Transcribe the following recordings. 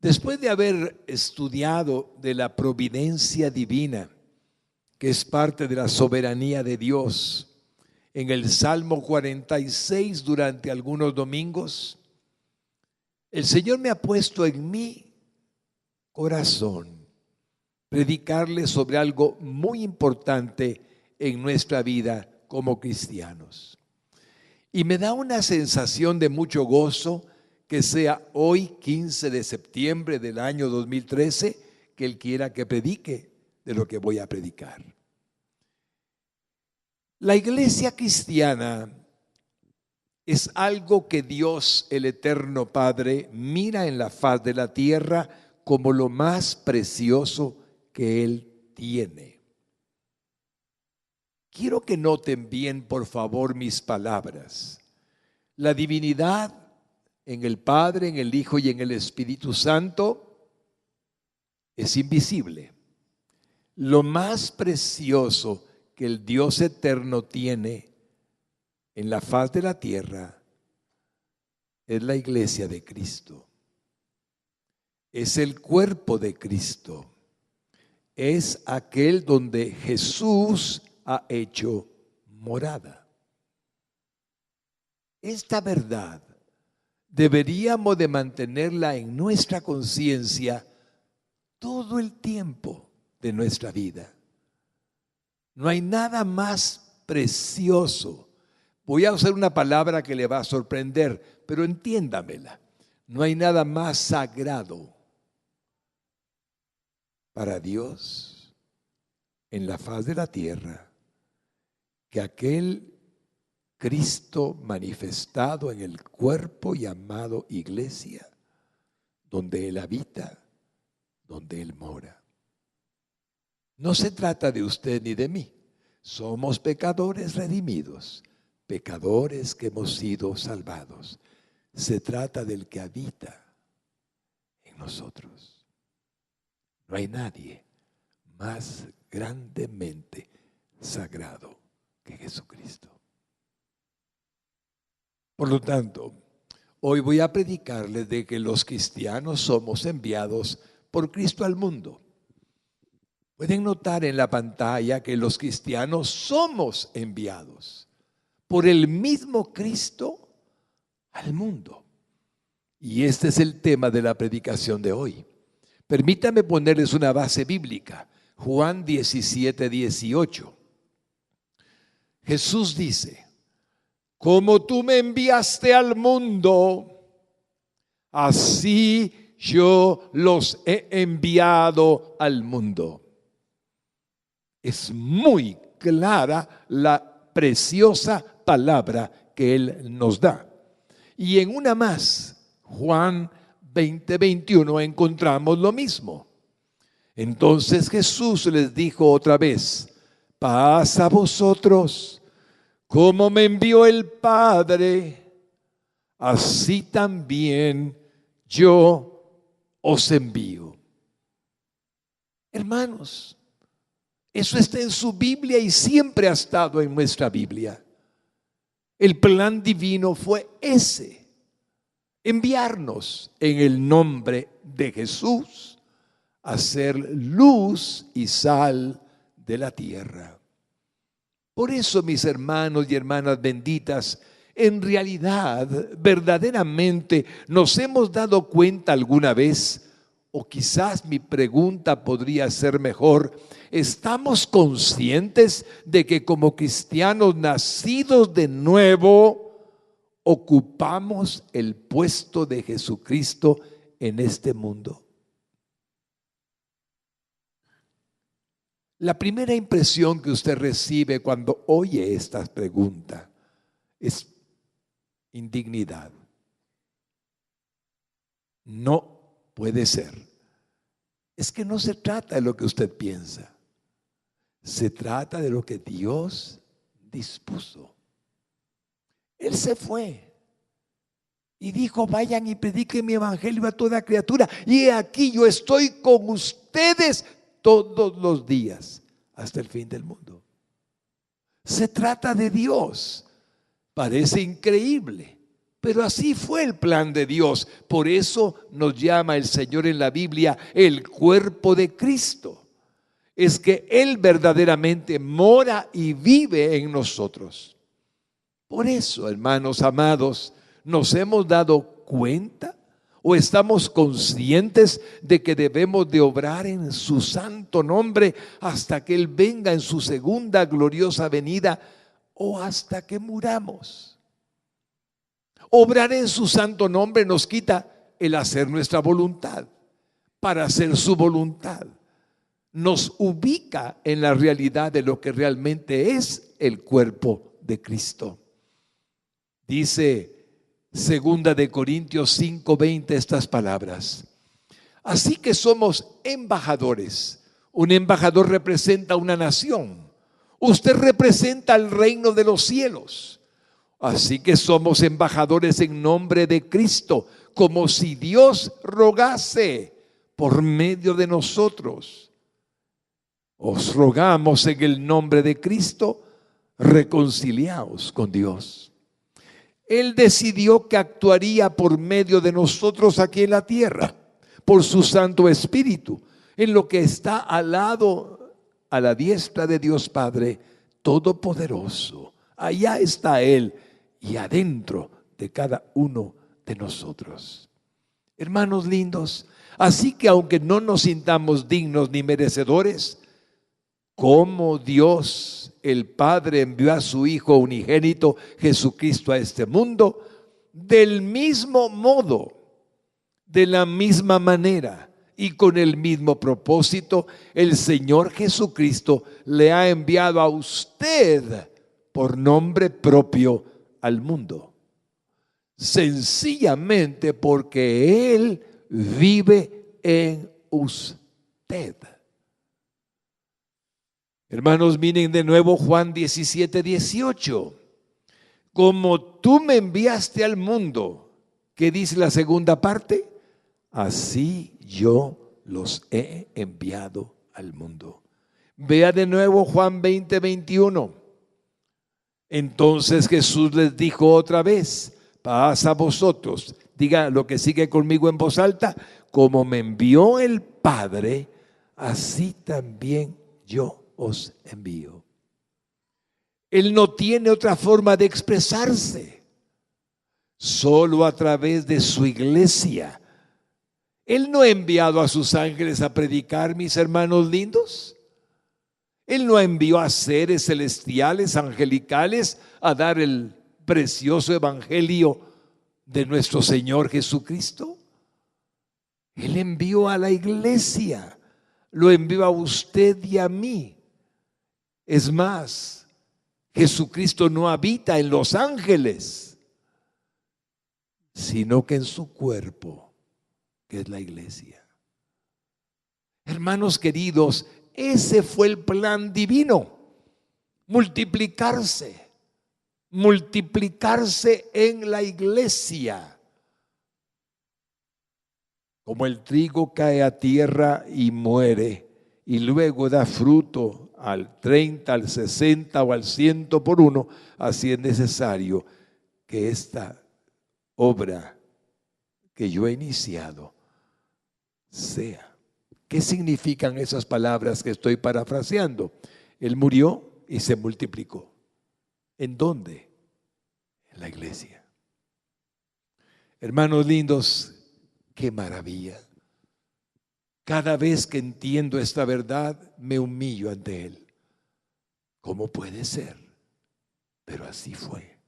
Después de haber estudiado de la providencia divina, que es parte de la soberanía de Dios, en el Salmo 46 durante algunos domingos, el Señor me ha puesto en mi corazón predicarle sobre algo muy importante en nuestra vida como cristianos. Y me da una sensación de mucho gozo que sea hoy, 15 de septiembre del año 2013, que Él quiera que predique de lo que voy a predicar. La iglesia cristiana es algo que Dios, el Eterno Padre, mira en la faz de la tierra como lo más precioso que Él tiene. Quiero que noten bien, por favor, mis palabras. La divinidad en el Padre, en el Hijo y en el Espíritu Santo es invisible. Lo más precioso que el Dios eterno tiene en la faz de la tierra es la iglesia de Cristo. Es el cuerpo de Cristo. Es aquel donde Jesús ha hecho morada. Esta verdad deberíamos de mantenerla en nuestra conciencia todo el tiempo de nuestra vida. No hay nada más precioso. Voy a usar una palabra que le va a sorprender, pero entiéndamela. No hay nada más sagrado para Dios en la faz de la tierra que aquel Cristo manifestado en el cuerpo llamado iglesia, donde Él habita, donde Él mora. No se trata de usted ni de mí. Somos pecadores redimidos, pecadores que hemos sido salvados. Se trata del que habita en nosotros. No hay nadie más grandemente sagrado que Jesucristo. Por lo tanto, hoy voy a predicarles de que los cristianos somos enviados por Cristo al mundo. Pueden notar en la pantalla que los cristianos somos enviados por el mismo Cristo al mundo. Y este es el tema de la predicación de hoy. Permítanme ponerles una base bíblica. Juan 17:18. Jesús dice: como tú me enviaste al mundo, así yo los he enviado al mundo. Es muy clara la preciosa palabra que Él nos da. Y en una más, Juan 20:21, encontramos lo mismo. Entonces Jesús les dijo otra vez: paz a vosotros. Como me envió el Padre, así también yo os envío. Hermanos, eso está en su Biblia y siempre ha estado en nuestra Biblia. El plan divino fue ese: enviarnos en el nombre de Jesús a ser luz y sal de la tierra. Por eso, mis hermanos y hermanas benditas, en realidad, verdaderamente, nos hemos dado cuenta alguna vez, o quizás mi pregunta podría ser mejor: ¿estamos conscientes de que como cristianos nacidos de nuevo, ocupamos el puesto de Jesucristo en este mundo? La primera impresión que usted recibe cuando oye esta pregunta es indignidad. No puede ser. Es que no se trata de lo que usted piensa. Se trata de lo que Dios dispuso. Él se fue y dijo: vayan y prediquen mi evangelio a toda criatura. Y aquí yo estoy con ustedes todos los días hasta el fin del mundo. Se trata de Dios. Parece increíble, Pero así fue el plan de Dios. Por eso nos llama el Señor en la Biblia el cuerpo de Cristo. Es que Él verdaderamente mora y vive en nosotros. Por eso, hermanos amados, nos hemos dado cuenta o estamos conscientes de que debemos de obrar en su santo nombre hasta que Él venga en su segunda gloriosa venida o hasta que muramos. Obrar en su santo nombre nos quita el hacer nuestra voluntad para hacer su voluntad. Nos ubica en la realidad de lo que realmente es el cuerpo de Cristo. Dice 2 de Corintios 5:20 estas palabras: así que somos embajadores. Un embajador representa una nación. Usted representa el reino de los cielos. Así que somos embajadores en nombre de Cristo, como si Dios rogase por medio de nosotros. Os rogamos en el nombre de Cristo, reconciliaos con Dios. Él decidió que actuaría por medio de nosotros aquí en la tierra, por su Santo Espíritu, en lo que está al lado, a la diestra de Dios Padre Todopoderoso. Allá está Él y adentro de cada uno de nosotros. Hermanos lindos, así que aunque no nos sintamos dignos ni merecedores, como Dios el Padre envió a su Hijo unigénito Jesucristo a este mundo, del mismo modo, de la misma manera y con el mismo propósito, el Señor Jesucristo le ha enviado a usted por nombre propio al mundo. Sencillamente porque Él vive en usted. Hermanos, miren de nuevo Juan 17:18. Como tú me enviaste al mundo, ¿qué dice la segunda parte? Así yo los he enviado al mundo. Vea de nuevo Juan 20:21. Entonces Jesús les dijo otra vez: paz a vosotros. Diga lo que sigue conmigo en voz alta: como me envió el Padre, así también yo os envío. Él no tiene otra forma de expresarse, solo a través de su iglesia. Él no ha enviado a sus ángeles a predicar, mis hermanos lindos. Él no envió a seres celestiales, angelicales, a dar el precioso evangelio de nuestro Señor Jesucristo. Él envió a la iglesia, lo envió a usted y a mí. Es más, Jesucristo no habita en los ángeles, sino que en su cuerpo, que es la iglesia. Hermanos queridos, ese fue el plan divino: multiplicarse en la iglesia. Como el trigo cae a tierra y muere, y luego da fruto al 30, al 60 o al 100 por uno, así es necesario que esta obra que yo he iniciado sea. ¿Qué significan esas palabras que estoy parafraseando? Él murió y se multiplicó. ¿En dónde? En la iglesia. Hermanos lindos, qué maravilla. Cada vez que entiendo esta verdad, me humillo ante Él. ¿Cómo puede ser? Pero así fue.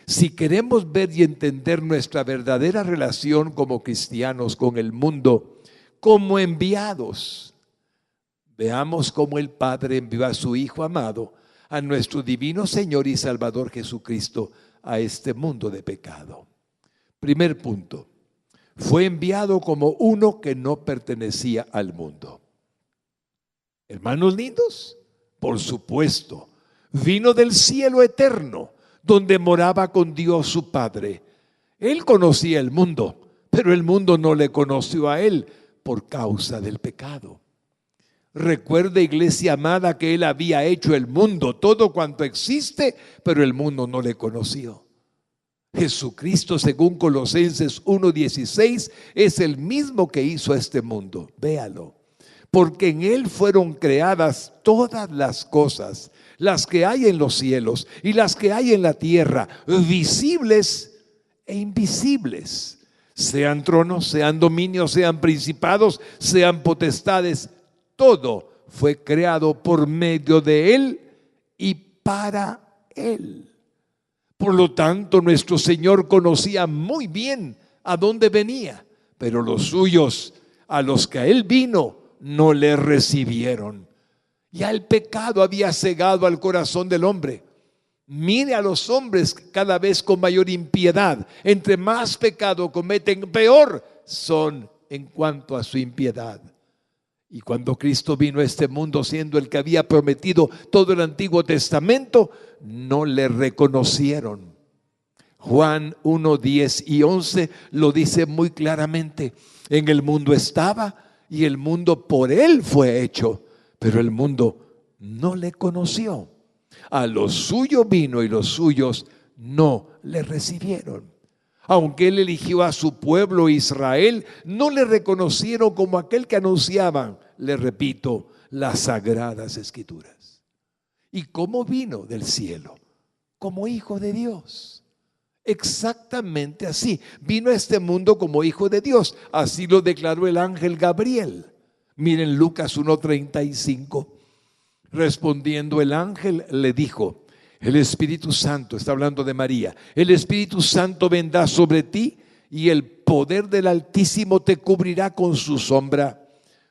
Si queremos ver y entender nuestra verdadera relación como cristianos con el mundo, como enviados, veamos cómo el Padre envió a su Hijo amado, a nuestro divino Señor y Salvador Jesucristo, a este mundo de pecado. Primer punto: fue enviado como uno que no pertenecía al mundo. Hermanos lindos, por supuesto, vino del cielo eterno, donde moraba con Dios su Padre. Él conocía el mundo, pero el mundo no le conoció a Él por causa del pecado. Recuerde, iglesia amada, que Él había hecho el mundo, todo cuanto existe, pero el mundo no le conoció. Jesucristo, según Colosenses 1:16, es el mismo que hizo este mundo. Véalo. Porque en Él fueron creadas todas las cosas, las que hay en los cielos y las que hay en la tierra, visibles e invisibles. Sean tronos, sean dominios, sean principados, sean potestades. Todo fue creado por medio de Él y para Él. Por lo tanto, nuestro Señor conocía muy bien a dónde venía, pero los suyos, a los que a Él vino, no le recibieron. Ya el pecado había cegado al corazón del hombre. Mire a los hombres cada vez con mayor impiedad. Entre más pecado cometen, peor son en cuanto a su impiedad. Y cuando Cristo vino a este mundo, siendo el que había prometido todo el Antiguo Testamento, no le reconocieron. Juan 1:10 y 11 lo dice muy claramente. En el mundo estaba y el mundo por Él fue hecho, pero el mundo no le conoció. A lo suyo vino y los suyos no le recibieron. Aunque Él eligió a su pueblo Israel, no le reconocieron como aquel que anunciaban, le repito, las sagradas escrituras. ¿Y cómo vino del cielo? Como hijo de Dios. Exactamente así. Vino a este mundo como hijo de Dios. Así lo declaró el ángel Gabriel. Miren Lucas 1:35. Respondiendo el ángel le dijo: el Espíritu Santo, está hablando de María, el Espíritu Santo vendrá sobre ti y el poder del Altísimo te cubrirá con su sombra,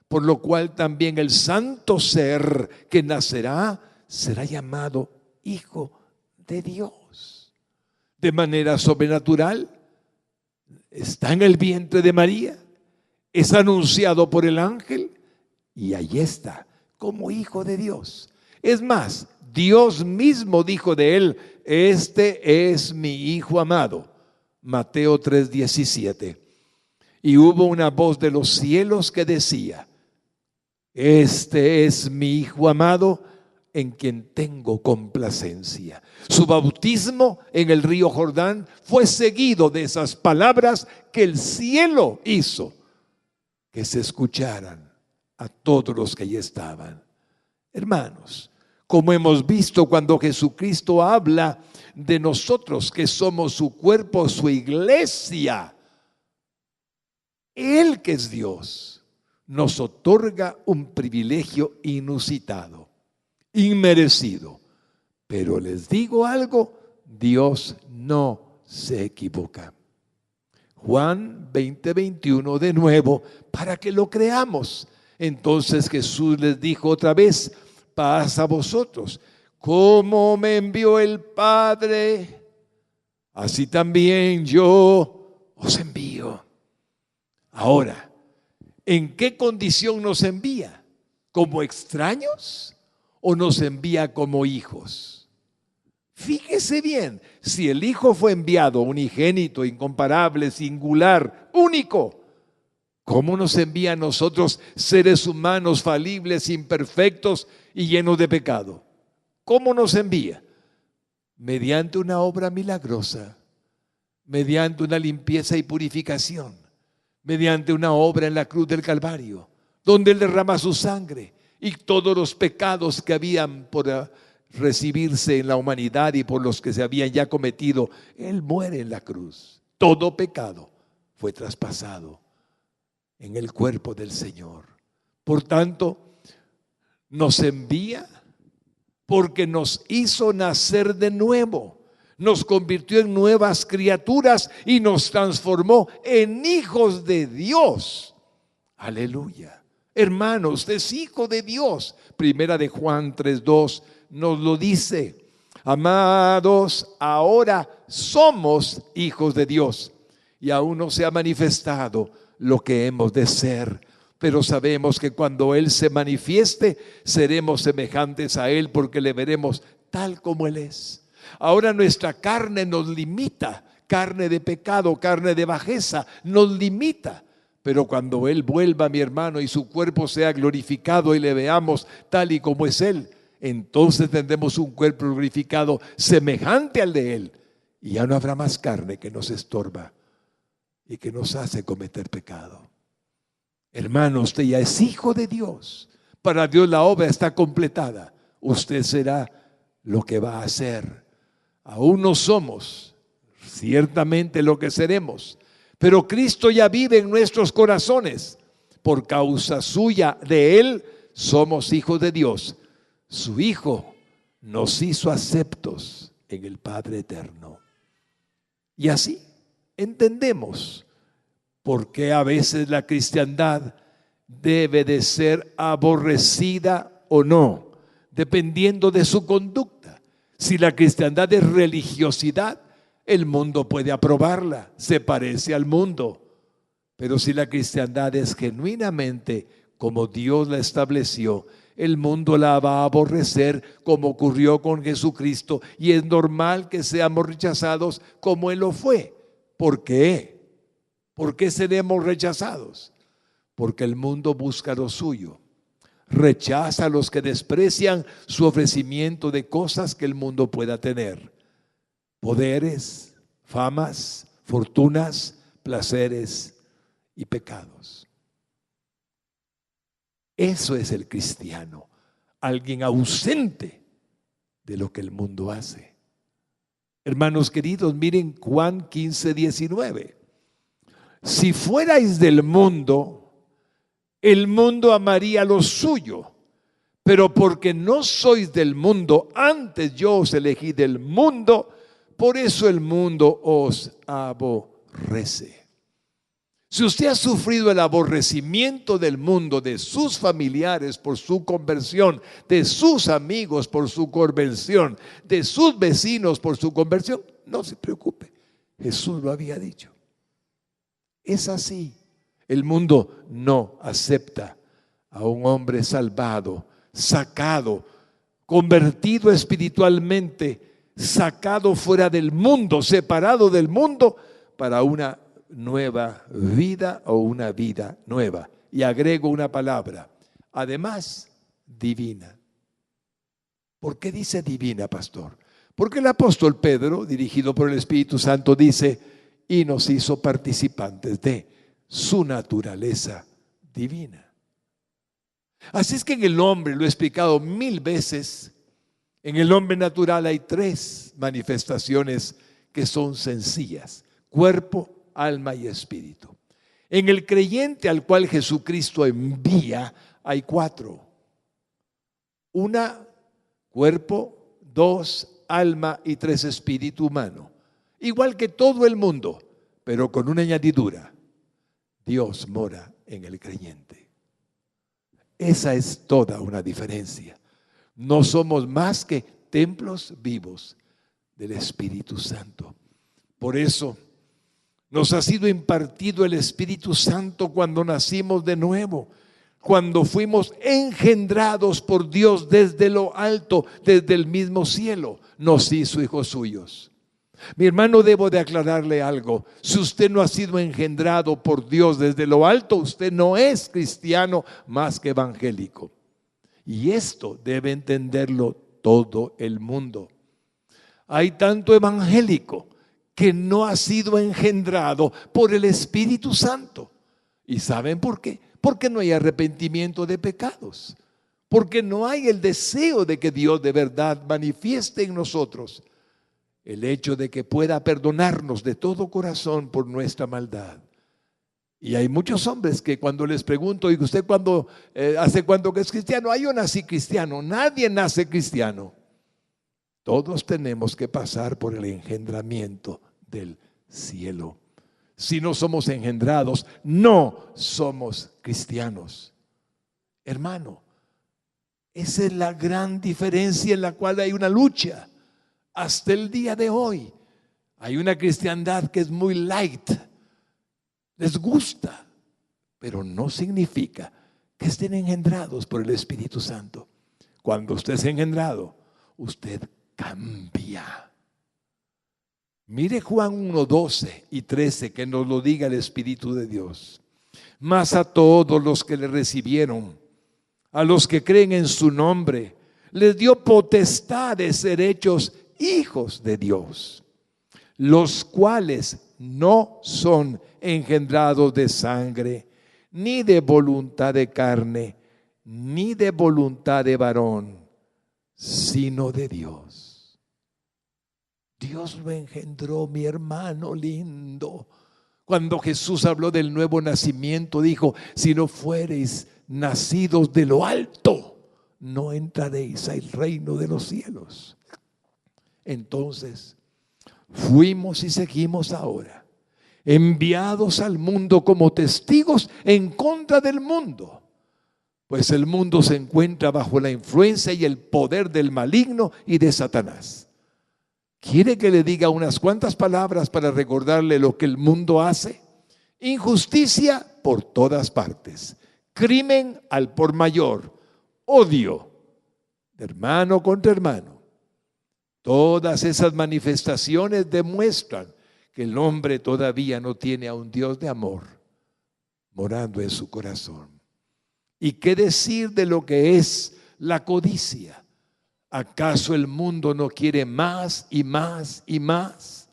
por lo cual también el santo ser que nacerá será llamado Hijo de Dios. De manera sobrenatural, está en el vientre de María, es anunciado por el ángel y ahí está, como Hijo de Dios. Es más, Dios mismo dijo de él: este es mi Hijo amado. Mateo 3:17. Y hubo una voz de los cielos que decía: este es mi Hijo amado, en quien tengo complacencia. Su bautismo en el río Jordán fue seguido de esas palabras que el cielo hizo que se escucharan a todos los que allí estaban. Hermanos, como hemos visto, cuando Jesucristo habla de nosotros que somos su cuerpo, su iglesia, Él, que es Dios, nos otorga un privilegio inusitado, inmerecido. Pero les digo algo, Dios no se equivoca. Juan 20:21 de nuevo, para que lo creamos. Entonces Jesús les dijo otra vez: paz a vosotros. Como me envió el Padre, así también yo os envío. Ahora, ¿en qué condición nos envía? ¿Como extraños o nos envía como hijos? Fíjese bien, si el Hijo fue enviado, unigénito, incomparable, singular, único, ¿cómo nos envía a nosotros, seres humanos, falibles, imperfectos y llenos de pecado? ¿Cómo nos envía? Mediante una obra milagrosa, mediante una limpieza y purificación, mediante una obra en la cruz del Calvario, donde Él derrama su sangre y todos los pecados que habían por recibirse en la humanidad y por los que se habían ya cometido, Él muere en la cruz. Todo pecado fue traspasado en el cuerpo del Señor. Por tanto, nos envía porque nos hizo nacer de nuevo, nos convirtió en nuevas criaturas y nos transformó en hijos de Dios. Aleluya. Hermano, usted es hijo de Dios. Primera de Juan 3:2 nos lo dice. Amados, ahora somos hijos de Dios y aún no se ha manifestado lo que hemos de ser, pero sabemos que cuando Él se manifieste, seremos semejantes a Él, porque le veremos tal como Él es. Ahora nuestra carne nos limita, carne de pecado, carne de bajeza, nos limita. Pero cuando Él vuelva, mi hermano, y su cuerpo sea glorificado y le veamos tal y como es Él, entonces tendremos un cuerpo glorificado semejante al de Él. y ya no habrá más carne que nos estorba y que nos hace cometer pecado. Hermano, usted ya es hijo de Dios. Para Dios la obra está completada. Usted será lo que va a ser. Aún no somos ciertamente lo que seremos, pero Cristo ya vive en nuestros corazones. Por causa suya, de Él, somos hijos de Dios. Su Hijo nos hizo aceptos en el Padre eterno. Y así entendemos por qué a veces la cristiandad debe de ser aborrecida o no, dependiendo de su conducta. Si la cristiandad es religiosidad, el mundo puede aprobarla, se parece al mundo. Pero si la cristiandad es genuinamente como Dios la estableció, el mundo la va a aborrecer, como ocurrió con Jesucristo, y es normal que seamos rechazados como Él lo fue. ¿Por qué? ¿Por qué seremos rechazados? Porque el mundo busca lo suyo. Rechaza a los que desprecian su ofrecimiento de cosas que el mundo pueda tener: poderes, famas, fortunas, placeres y pecados. Eso es el cristiano, alguien ausente de lo que el mundo hace. Hermanos queridos, miren Juan 15:19. Si fuerais del mundo, el mundo amaría lo suyo, pero porque no sois del mundo, antes yo os elegí del mundo, por eso el mundo os aborrece. Si usted ha sufrido el aborrecimiento del mundo, de sus familiares por su conversión, de sus amigos por su conversión, de sus vecinos por su conversión, no se preocupe, Jesús lo había dicho. Es así. El mundo no acepta a un hombre salvado, sacado, convertido espiritualmente, sacado fuera del mundo, separado del mundo para una nueva vida o una vida nueva. Y agrego una palabra, además, divina. ¿Por qué dice divina, pastor? Porque el apóstol Pedro, dirigido por el Espíritu Santo, dice: y nos hizo participantes de su naturaleza divina. Así es que en el hombre, lo he explicado 1000 veces, en el hombre natural hay 3 manifestaciones que son sencillas: cuerpo, alma y espíritu. En el creyente al cual Jesucristo envía hay 4. 1, cuerpo; 2, alma; y 3, espíritu humano. Igual que todo el mundo, pero con una añadidura: Dios mora en el creyente. Esa es toda una diferencia. No somos más que templos vivos del Espíritu Santo. Por eso nos ha sido impartido el Espíritu Santo cuando nacimos de nuevo, cuando fuimos engendrados por Dios desde lo alto, desde el mismo cielo, nos hizo hijos suyos. Mi hermano, debo de aclararle algo: si usted no ha sido engendrado por Dios desde lo alto, usted no es cristiano más que evangélico. Y esto debe entenderlo todo el mundo. Hay tanto evangélico que no ha sido engendrado por el Espíritu Santo. ¿Y saben por qué? Porque no hay arrepentimiento de pecados, porque no hay el deseo de que Dios de verdad manifieste en nosotros el hecho de que pueda perdonarnos de todo corazón por nuestra maldad. Y hay muchos hombres que cuando les pregunto: ¿y usted hace cuánto que es cristiano? Yo nací cristiano. Nadie nace cristiano. Todos tenemos que pasar por el engendramiento del cielo. Si no somos engendrados, no somos cristianos. Hermano, esa es la gran diferencia en la cual hay una lucha. Hasta el día de hoy hay una cristiandad que es muy light, les gusta, pero no significa que estén engendrados por el Espíritu Santo. Cuando usted es engendrado, usted cambia. Mire Juan 1:12 y 13, que nos lo diga el Espíritu de Dios. Mas a todos los que le recibieron, a los que creen en su nombre, les dio potestad de ser hechos hijos de Dios, los cuales no son engendrados de sangre, ni de voluntad de carne, ni de voluntad de varón, sino de Dios. Dios lo engendró, mi hermano lindo. Cuando Jesús habló del nuevo nacimiento, dijo: si no fuereis nacidos de lo alto, no entraréis al reino de los cielos. Entonces, fuimos y seguimos ahora, enviados al mundo como testigos en contra del mundo, pues el mundo se encuentra bajo la influencia y el poder del maligno y de Satanás. ¿Quiere que le diga unas cuantas palabras para recordarle lo que el mundo hace? Injusticia por todas partes, crimen al por mayor, odio de hermano contra hermano. Todas esas manifestaciones demuestran que el hombre todavía no tiene a un Dios de amor morando en su corazón. ¿Y qué decir de lo que es la codicia? ¿Acaso el mundo no quiere más y más y más?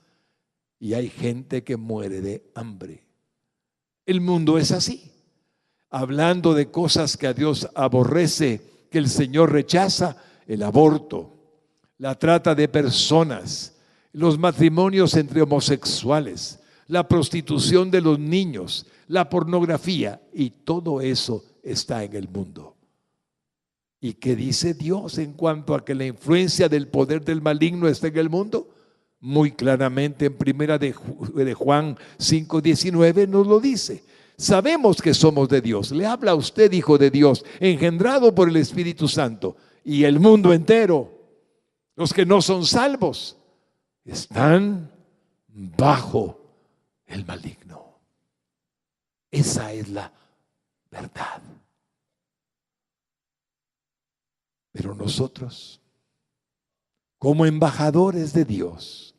Y hay gente que muere de hambre. El mundo es así, hablando de cosas que a Dios aborrece, que el Señor rechaza: el aborto, la trata de personas, los matrimonios entre homosexuales, la prostitución de los niños, la pornografía, y todo eso está en el mundo. ¿Y qué dice Dios en cuanto a que la influencia del poder del maligno está en el mundo? Muy claramente en primera de Juan 5:19 nos lo dice. Sabemos que somos de Dios. Le habla a usted, hijo de Dios, engendrado por el Espíritu Santo. Y el mundo entero, los que no son salvos, están bajo el maligno. Esa es la verdad. Pero nosotros, como embajadores de Dios,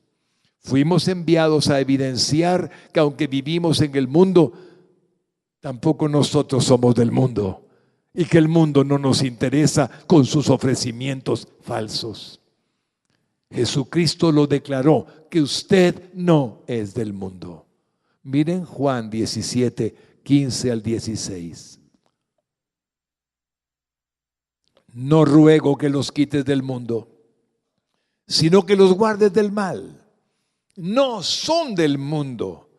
fuimos enviados a evidenciar que aunque vivimos en el mundo, tampoco nosotros somos del mundo, y que el mundo no nos interesa con sus ofrecimientos falsos. Jesucristo lo declaró, que usted no es del mundo. Miren Juan 17:15-16. No ruego que los quites del mundo, sino que los guardes del mal. No son del mundo,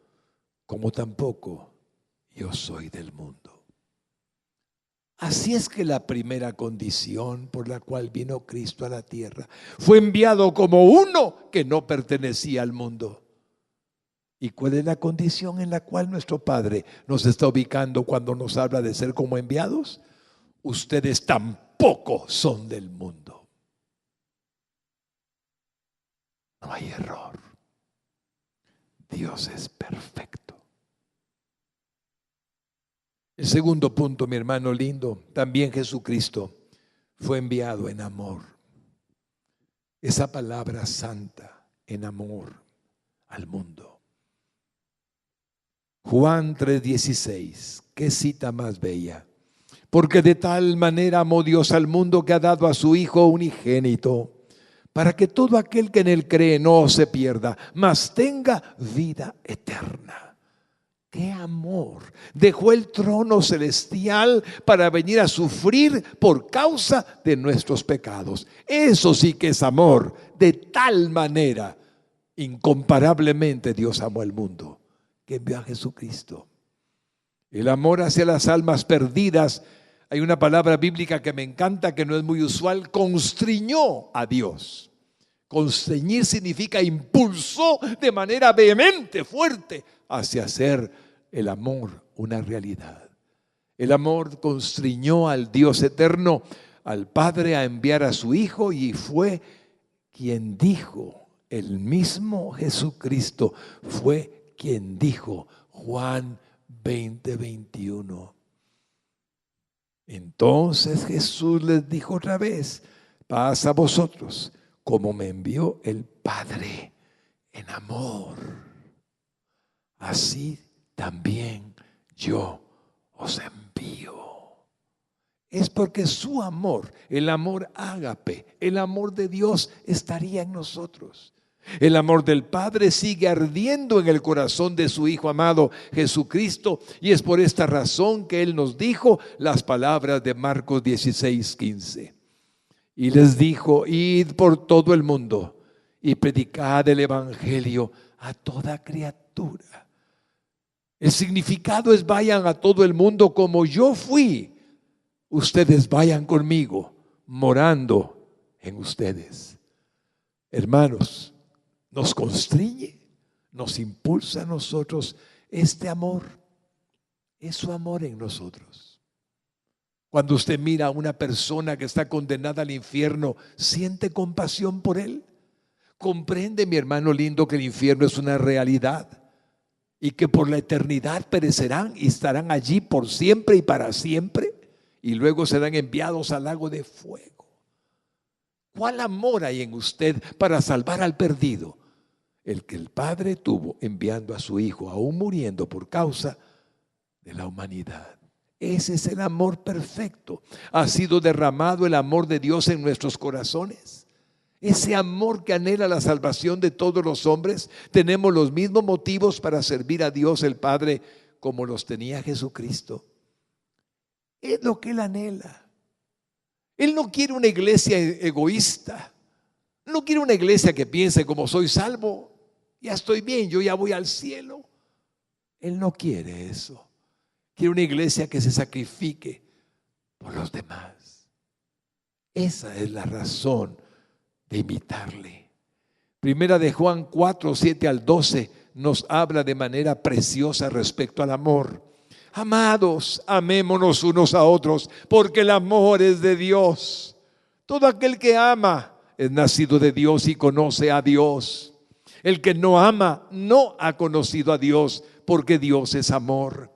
como tampoco yo soy del mundo. Así es que la primera condición por la cual vino Cristo a la tierra, fue enviado como uno que no pertenecía al mundo. ¿Y cuál es la condición en la cual nuestro Padre nos está ubicando cuando nos habla de ser como enviados? Ustedes tampoco son del mundo. No hay error. Dios es perfecto. El segundo punto, mi hermano lindo, también Jesucristo fue enviado en amor. Esa palabra santa, en amor al mundo. Juan 3:16, qué cita más bella. Porque de tal manera amó Dios al mundo que ha dado a su Hijo unigénito, para que todo aquel que en él cree no se pierda, mas tenga vida eterna. ¡Qué amor! Dejó el trono celestial para venir a sufrir por causa de nuestros pecados. Eso sí que es amor. De tal manera, incomparablemente, Dios amó al mundo, que envió a Jesucristo. El amor hacia las almas perdidas, hay una palabra bíblica que me encanta, que no es muy usual: constriñó a Dios. Constreñir significa impulsó de manera vehemente, fuerte, hacia hacer el amor una realidad. El amor constriñó al Dios eterno, al Padre, a enviar a su Hijo, y fue quien dijo, el mismo Jesucristo fue quien dijo, Juan 20:21. Entonces Jesús les dijo otra vez: paz a vosotros, como me envió el Padre en amor, así también yo os envío. Es porque su amor, el amor ágape, el amor de Dios estaría en nosotros. El amor del Padre sigue ardiendo en el corazón de su Hijo amado Jesucristo, y es por esta razón que Él nos dijo las palabras de Marcos 16:15. Y les dijo: id por todo el mundo y predicad el evangelio a toda criatura. El significado es: vayan a todo el mundo como yo fui. Ustedes vayan conmigo, morando en ustedes. Hermanos, nos constriñe, nos impulsa a nosotros este amor. Es su amor en nosotros. Cuando usted mira a una persona que está condenada al infierno, ¿siente compasión por él? ¿Comprende, mi hermano lindo, que el infierno es una realidad y que por la eternidad perecerán y estarán allí por siempre y para siempre, y luego serán enviados al lago de fuego? ¿Cuál amor hay en usted para salvar al perdido? El que el Padre tuvo enviando a su Hijo, aún muriendo por causa de la humanidad. Ese es el amor perfecto. Ha sido derramado el amor de Dios en nuestros corazones. Ese amor que anhela la salvación de todos los hombres. Tenemos los mismos motivos para servir a Dios el Padre como los tenía Jesucristo. Es lo que Él anhela. Él no quiere una iglesia egoísta. No quiere una iglesia que piense: como soy salvo, ya estoy bien, yo ya voy al cielo. Él no quiere eso. Quiere una iglesia que se sacrifique por los demás. Esa es la razón de imitarle. Primera de Juan 4, 7 al 12 nos habla de manera preciosa respecto al amor. Amados, amémonos unos a otros, porque el amor es de Dios. Todo aquel que ama es nacido de Dios y conoce a Dios. El que no ama no ha conocido a Dios, porque Dios es amor.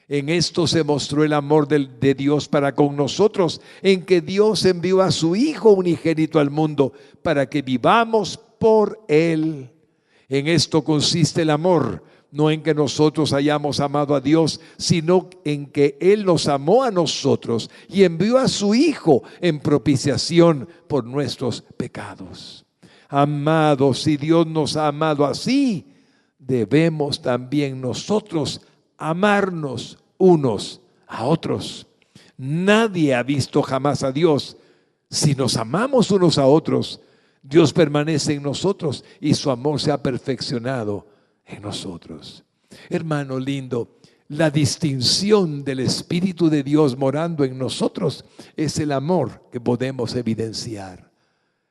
En esto se mostró el amor de Dios para con nosotros, en que Dios envió a su Hijo unigénito al mundo para que vivamos por Él. En esto consiste el amor, no en que nosotros hayamos amado a Dios, sino en que Él nos amó a nosotros y envió a su Hijo en propiciación por nuestros pecados. Amados, si Dios nos ha amado así, debemos también nosotros amarnos unos a otros. Nadie ha visto jamás a Dios. Si nos amamos unos a otros, Dios permanece en nosotros y su amor se ha perfeccionado en nosotros. Hermano lindo, la distinción del Espíritu de Dios morando en nosotros es el amor que podemos evidenciar.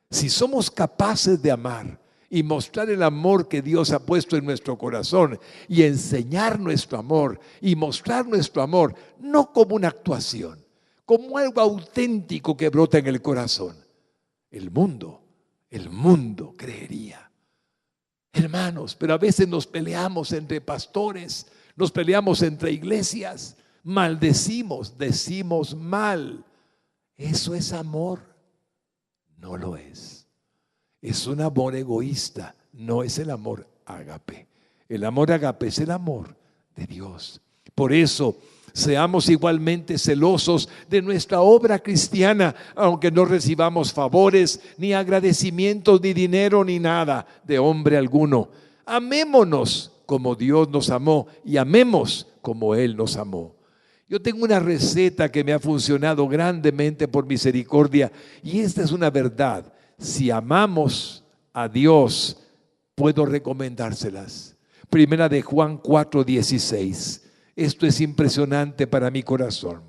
Si somos capaces de amar y mostrar el amor que Dios ha puesto en nuestro corazón y enseñar nuestro amor y mostrar nuestro amor, no como una actuación, como algo auténtico que brota en el corazón, el mundo creería. Hermanos, pero a veces nos peleamos entre pastores, nos peleamos entre iglesias, maldecimos, decimos mal. ¿Eso es amor? No lo es. Es un amor egoísta, no es el amor ágape. El amor ágape es el amor de Dios. Por eso, seamos igualmente celosos de nuestra obra cristiana, aunque no recibamos favores, ni agradecimientos, ni dinero, ni nada de hombre alguno. Amémonos como Dios nos amó y amemos como Él nos amó. Yo tengo una receta que me ha funcionado grandemente por misericordia, y esta es una verdad. Si amamos a Dios, puedo recomendárselas. Primera de Juan 4:16. Esto es impresionante para mi corazón.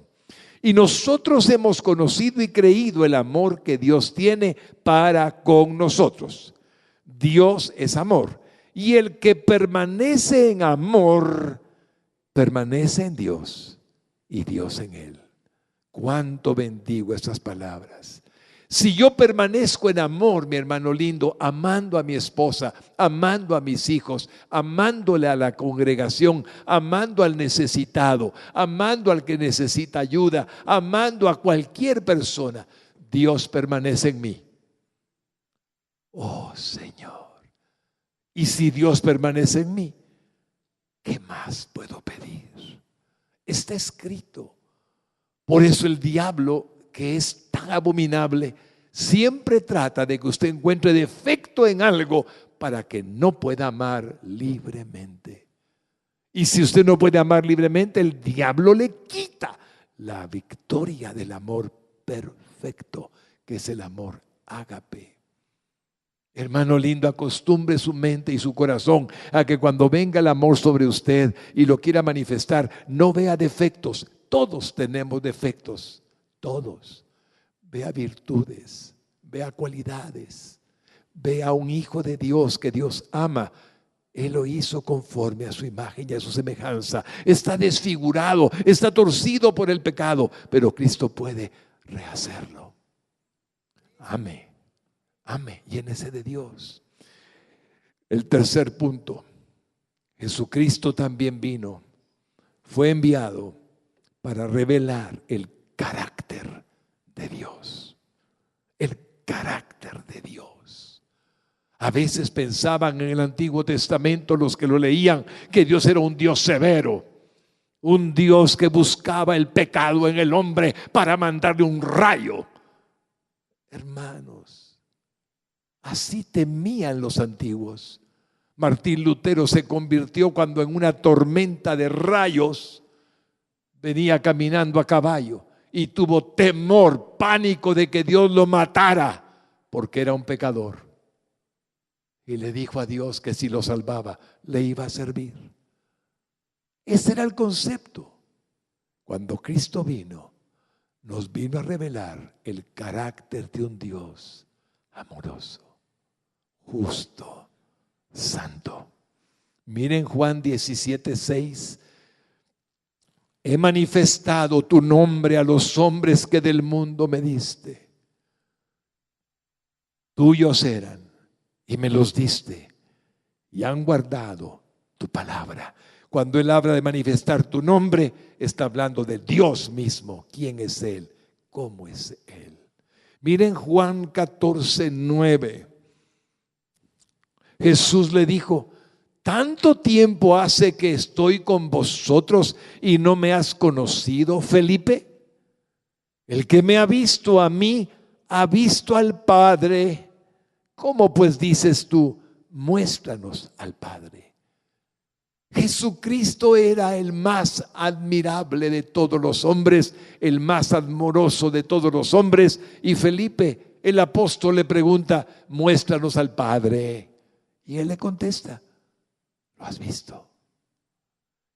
Y nosotros hemos conocido y creído el amor que Dios tiene para con nosotros. Dios es amor. Y el que permanece en amor, permanece en Dios y Dios en él. Cuánto bendigo estas palabras. Si yo permanezco en amor, mi hermano lindo, amando a mi esposa, amando a mis hijos, amándole a la congregación, amando al necesitado, amando al que necesita ayuda, amando a cualquier persona, Dios permanece en mí. Oh Señor, y si Dios permanece en mí, ¿qué más puedo pedir? Está escrito. Por eso el diablo, que es tan abominable, siempre trata de que usted encuentre defectos defecto en algo para que no pueda amar libremente. Y si usted no puede amar libremente, el diablo le quita la victoria del amor perfecto, que es el amor ágape. Hermano lindo, acostumbre su mente y su corazón a que cuando venga el amor sobre usted y lo quiera manifestar, no vea defectos. Todos tenemos defectos, todos. Vea virtudes, vea cualidades, vea un hijo de Dios que Dios ama. Él lo hizo conforme a su imagen y a su semejanza. Está desfigurado, está torcido por el pecado, pero Cristo puede rehacerlo. Ame, ame, llénese de Dios. El tercer punto, Jesucristo también vino, fue enviado para revelar el carácter de Dios. El carácter de Dios. A veces pensaban en el Antiguo Testamento los que lo leían que Dios era un Dios severo, un Dios que buscaba el pecado en el hombre para mandarle un rayo. Hermanos, así temían los antiguos. Martín Lutero se convirtió cuando en una tormenta de rayos venía caminando a caballo y tuvo temor, pánico de que Dios lo matara porque era un pecador. Y le dijo a Dios que si lo salvaba, le iba a servir. Ese era el concepto. Cuando Cristo vino, nos vino a revelar el carácter de un Dios amoroso, justo, santo. Miren Juan 17:6. He manifestado tu nombre a los hombres que del mundo me diste. Tuyos eran y me los diste y han guardado tu palabra. Cuando él habla de manifestar tu nombre, está hablando de Dios mismo. ¿Quién es Él? ¿Cómo es Él? Miren Juan 14:9. Jesús le dijo: ¿tanto tiempo hace que estoy con vosotros y no me has conocido, Felipe? El que me ha visto a mí, ha visto al Padre. ¿Cómo pues dices tú, muéstranos al Padre? Jesucristo era el más admirable de todos los hombres, el más amoroso de todos los hombres. Y Felipe, el apóstol, le pregunta: muéstranos al Padre. Y él le contesta: ¿lo has visto?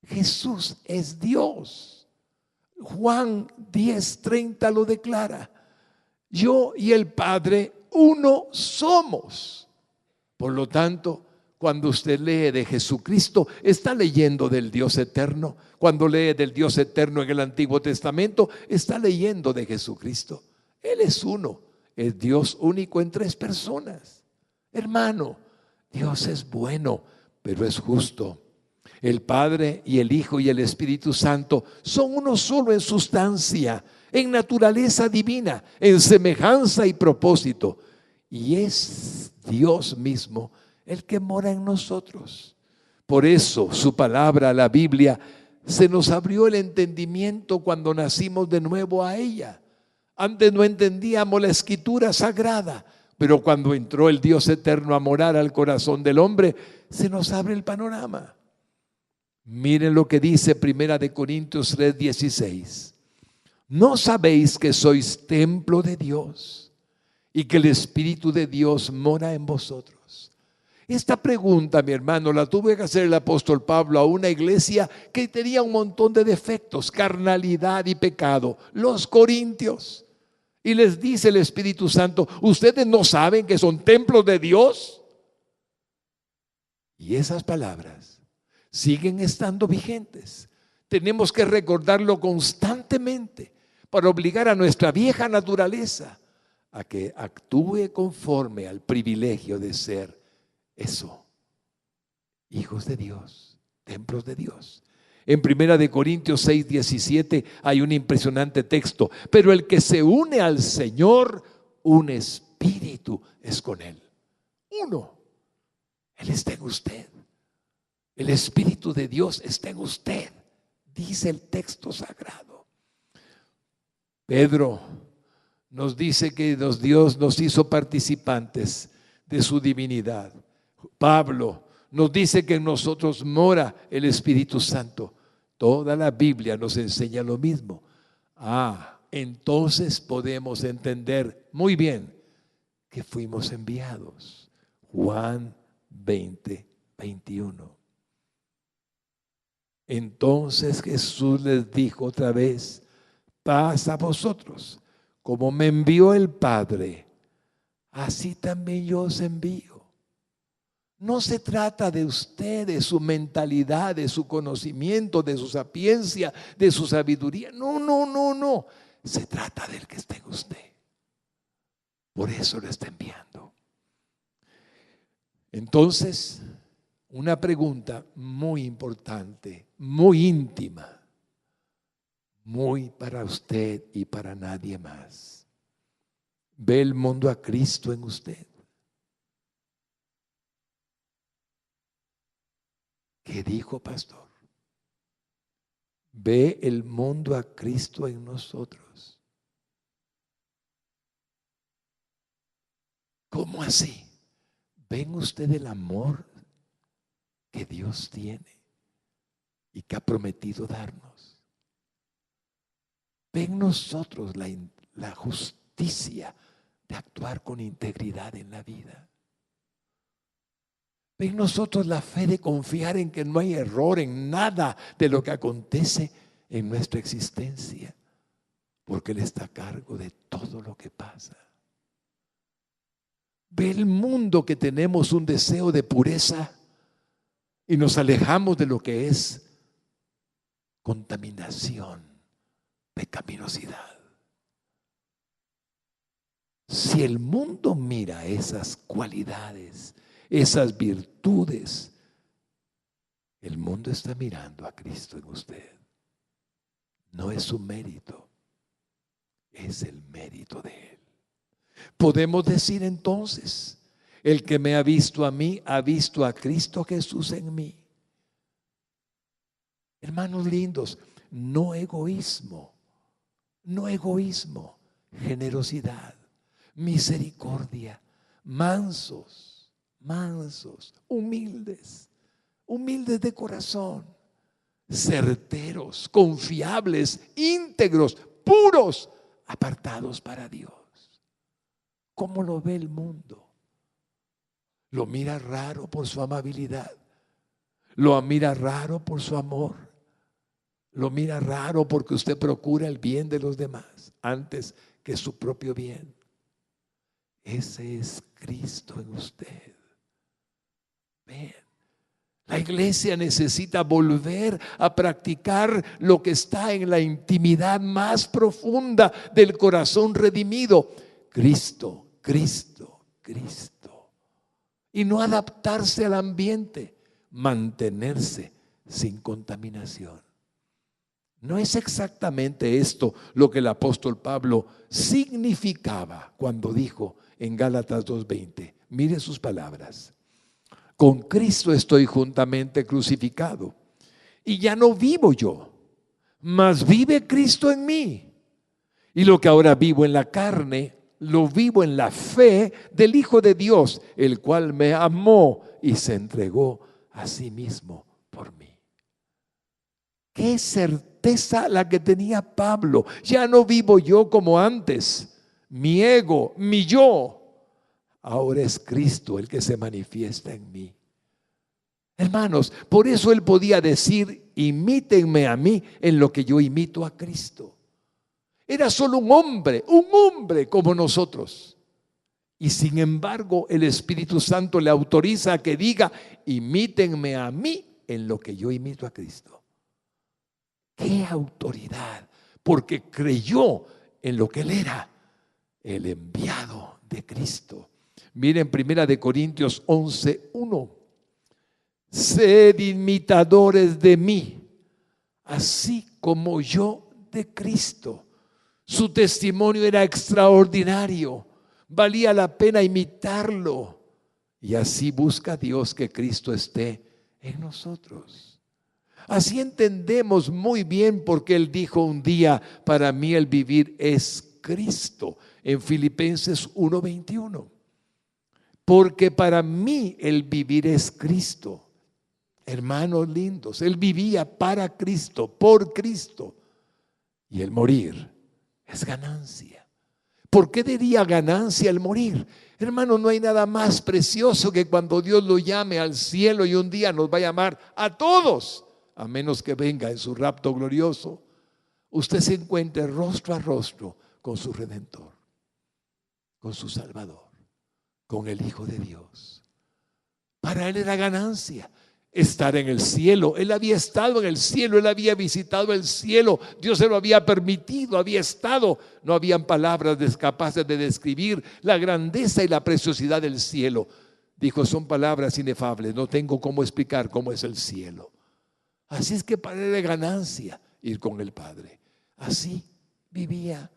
Jesús es Dios. Juan 10:30 lo declara: yo y el Padre uno somos. Por lo tanto, cuando usted lee de Jesucristo, está leyendo del Dios eterno. Cuando lee del Dios eterno en el Antiguo Testamento, está leyendo de Jesucristo. Él es uno, es Dios único en tres personas. Hermano, Dios es bueno, pero es justo. El Padre y el Hijo y el Espíritu Santo son uno solo en sustancia, en naturaleza divina, en semejanza y propósito. Y es Dios mismo el que mora en nosotros. Por eso su palabra, la Biblia, se nos abrió el entendimiento cuando nacimos de nuevo a ella. Antes no entendíamos la Escritura sagrada, pero cuando entró el Dios eterno a morar al corazón del hombre, se nos abre el panorama. Miren lo que dice 1 Corintios 3:16. ¿No sabéis que sois templo de Dios y que el Espíritu de Dios mora en vosotros? Esta pregunta, mi hermano, la tuvo que hacer el apóstol Pablo a una iglesia que tenía un montón de defectos, carnalidad y pecado, los corintios. Y les dice el Espíritu Santo: ¿ustedes no saben que son templos de Dios? Y esas palabras siguen estando vigentes. Tenemos que recordarlo constantemente para obligar a nuestra vieja naturaleza a que actúe conforme al privilegio de ser eso, hijos de Dios, templos de Dios. En 1 Corintios 6:17 hay un impresionante texto: pero el que se une al Señor, un espíritu es con Él. Uno, Él está en usted. El Espíritu de Dios está en usted, dice el texto sagrado. Pedro nos dice que Dios nos hizo participantes de su divinidad. Pablo nos dice que en nosotros mora el Espíritu Santo. Toda la Biblia nos enseña lo mismo. Entonces podemos entender muy bien que fuimos enviados. Juan 20:21. Entonces Jesús les dijo otra vez: paz a vosotros, como me envió el Padre, así también yo os envío. No se trata de usted, de su mentalidad, de su conocimiento, de su sapiencia, de su sabiduría. No, no, no, no. Se trata del que está en usted. Por eso lo está enviando. Entonces, una pregunta muy importante, muy íntima, muy para usted y para nadie más. ¿Ve el mundo a Cristo en usted? ¿Qué dijo, pastor? ¿Ve el mundo a Cristo en nosotros? ¿Cómo así? ¿Ven usted el amor que Dios tiene y que ha prometido darnos? ¿Ven nosotros la justicia de actuar con integridad en la vida? ¿Ven nosotros la fe de confiar en que no hay error en nada de lo que acontece en nuestra existencia? Porque Él está a cargo de todo lo que pasa. ¿Ve el mundo que tenemos un deseo de pureza y nos alejamos de lo que es contaminación, pecaminosidad? Si el mundo mira esas cualidades, esas virtudes, el mundo está mirando a Cristo en usted. No es su mérito, es el mérito de Él. Podemos decir entonces: el que me ha visto a mí, ha visto a Cristo Jesús en mí. Hermanos lindos, no egoísmo, generosidad, misericordia, mansos, humildes de corazón, certeros, confiables, íntegros, puros, apartados para Dios. ¿Cómo lo ve el mundo? Lo mira raro por su amabilidad, lo mira raro por su amor, lo mira raro porque usted procura el bien de los demás antes que su propio bien. Ese es Cristo en usted. Ven, la iglesia necesita volver a practicar lo que está en la intimidad más profunda del corazón redimido: Cristo, Cristo, Cristo. Y no adaptarse al ambiente, mantenerse sin contaminación. No es exactamente esto lo que el apóstol Pablo significaba cuando dijo en Gálatas 2:20. Mire sus palabras: con Cristo estoy juntamente crucificado, y ya no vivo yo, mas vive Cristo en mí. Y lo que ahora vivo en la carne, lo vivo en la fe del Hijo de Dios, el cual me amó y se entregó a sí mismo por mí. Qué certeza la que tenía Pablo. Ya no vivo yo como antes, mi ego, mi yo. Ahora es Cristo el que se manifiesta en mí. Hermanos, por eso él podía decir: imítenme a mí en lo que yo imito a Cristo. Era solo un hombre como nosotros. Y sin embargo, el Espíritu Santo le autoriza a que diga: imítenme a mí en lo que yo imito a Cristo. ¡Qué autoridad! Porque creyó en lo que él era, el enviado de Cristo. Miren 1 Corintios 11:1. Sed imitadores de mí, así como yo de Cristo. Su testimonio era extraordinario, valía la pena imitarlo. Y así busca Dios que Cristo esté en nosotros. Así entendemos muy bien por qué Él dijo un día: para mí el vivir es Cristo, en Filipenses 1:21. porque para mí el vivir es Cristo. Hermanos lindos, él vivía para Cristo, por Cristo, y el morir es ganancia. ¿Por qué diría ganancia el morir? Hermano, no hay nada más precioso que cuando Dios lo llame al cielo y un día nos va a llamar a todos, a menos que venga en su rapto glorioso. Usted se encuentre rostro a rostro con su Redentor, con su Salvador, con el Hijo de Dios. Para él era ganancia estar en el cielo. Él había estado en el cielo, él había visitado el cielo, Dios se lo había permitido, había estado. No habían palabras capaces de describir la grandeza y la preciosidad del cielo. Dijo, son palabras inefables, no tengo cómo explicar cómo es el cielo. Así es que para él era ganancia ir con el Padre. Así vivía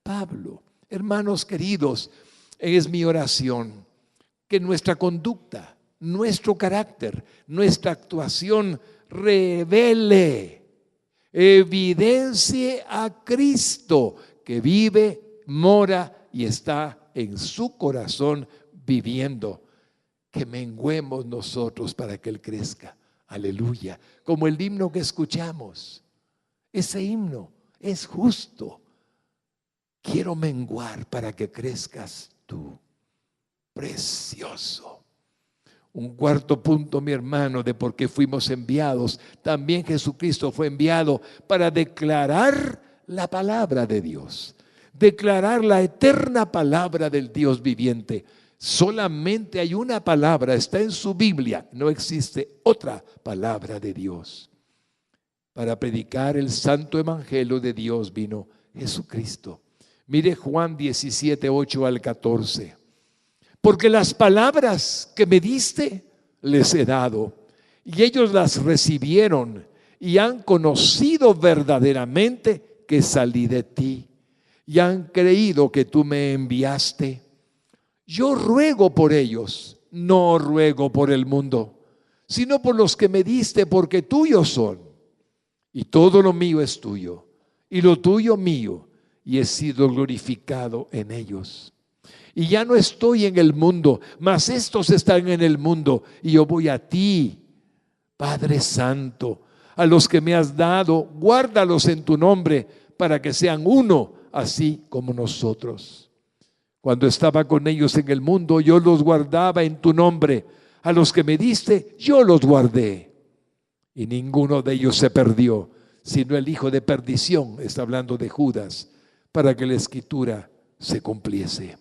Pablo. Hermanos queridos, es mi oración que nuestra conducta, nuestro carácter, nuestra actuación revele, evidencie a Cristo que vive, mora y está en su corazón viviendo. Que menguemos nosotros para que Él crezca. Aleluya. Como el himno que escuchamos. Ese himno es justo. Quiero menguar para que crezcas tú. Precioso. Un cuarto punto, mi hermano, de por qué fuimos enviados. También Jesucristo fue enviado para declarar la palabra de Dios. Declarar la eterna palabra del Dios viviente. Solamente hay una palabra, está en su Biblia. No existe otra palabra de Dios. Para predicar el santo evangelio de Dios vino Jesucristo. Mire Juan 17, 8 al 14. Porque las palabras que me diste les he dado, y ellos las recibieron y han conocido verdaderamente que salí de ti, y han creído que tú me enviaste. Yo ruego por ellos, no ruego por el mundo, sino por los que me diste, porque tuyos son, y todo lo mío es tuyo, y lo tuyo mío, y he sido glorificado en ellos. Y ya no estoy en el mundo, mas estos están en el mundo, y yo voy a ti, Padre Santo. A los que me has dado, guárdalos en tu nombre, para que sean uno, así como nosotros. Cuando estaba con ellos en el mundo, yo los guardaba en tu nombre. A los que me diste, yo los guardé. Y ninguno de ellos se perdió, sino el hijo de perdición, está hablando de Judas, para que la escritura se cumpliese.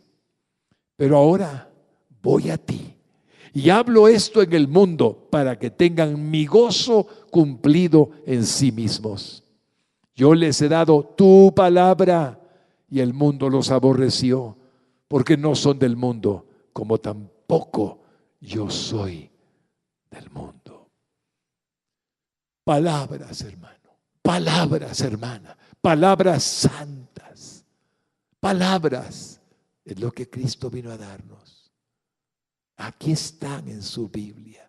Pero ahora voy a ti y hablo esto en el mundo para que tengan mi gozo cumplido en sí mismos. Yo les he dado tu palabra y el mundo los aborreció, porque no son del mundo, como tampoco yo soy del mundo. Palabras, hermano, palabras, hermana, palabras santas, palabras. Es lo que Cristo vino a darnos. Aquí están en su Biblia.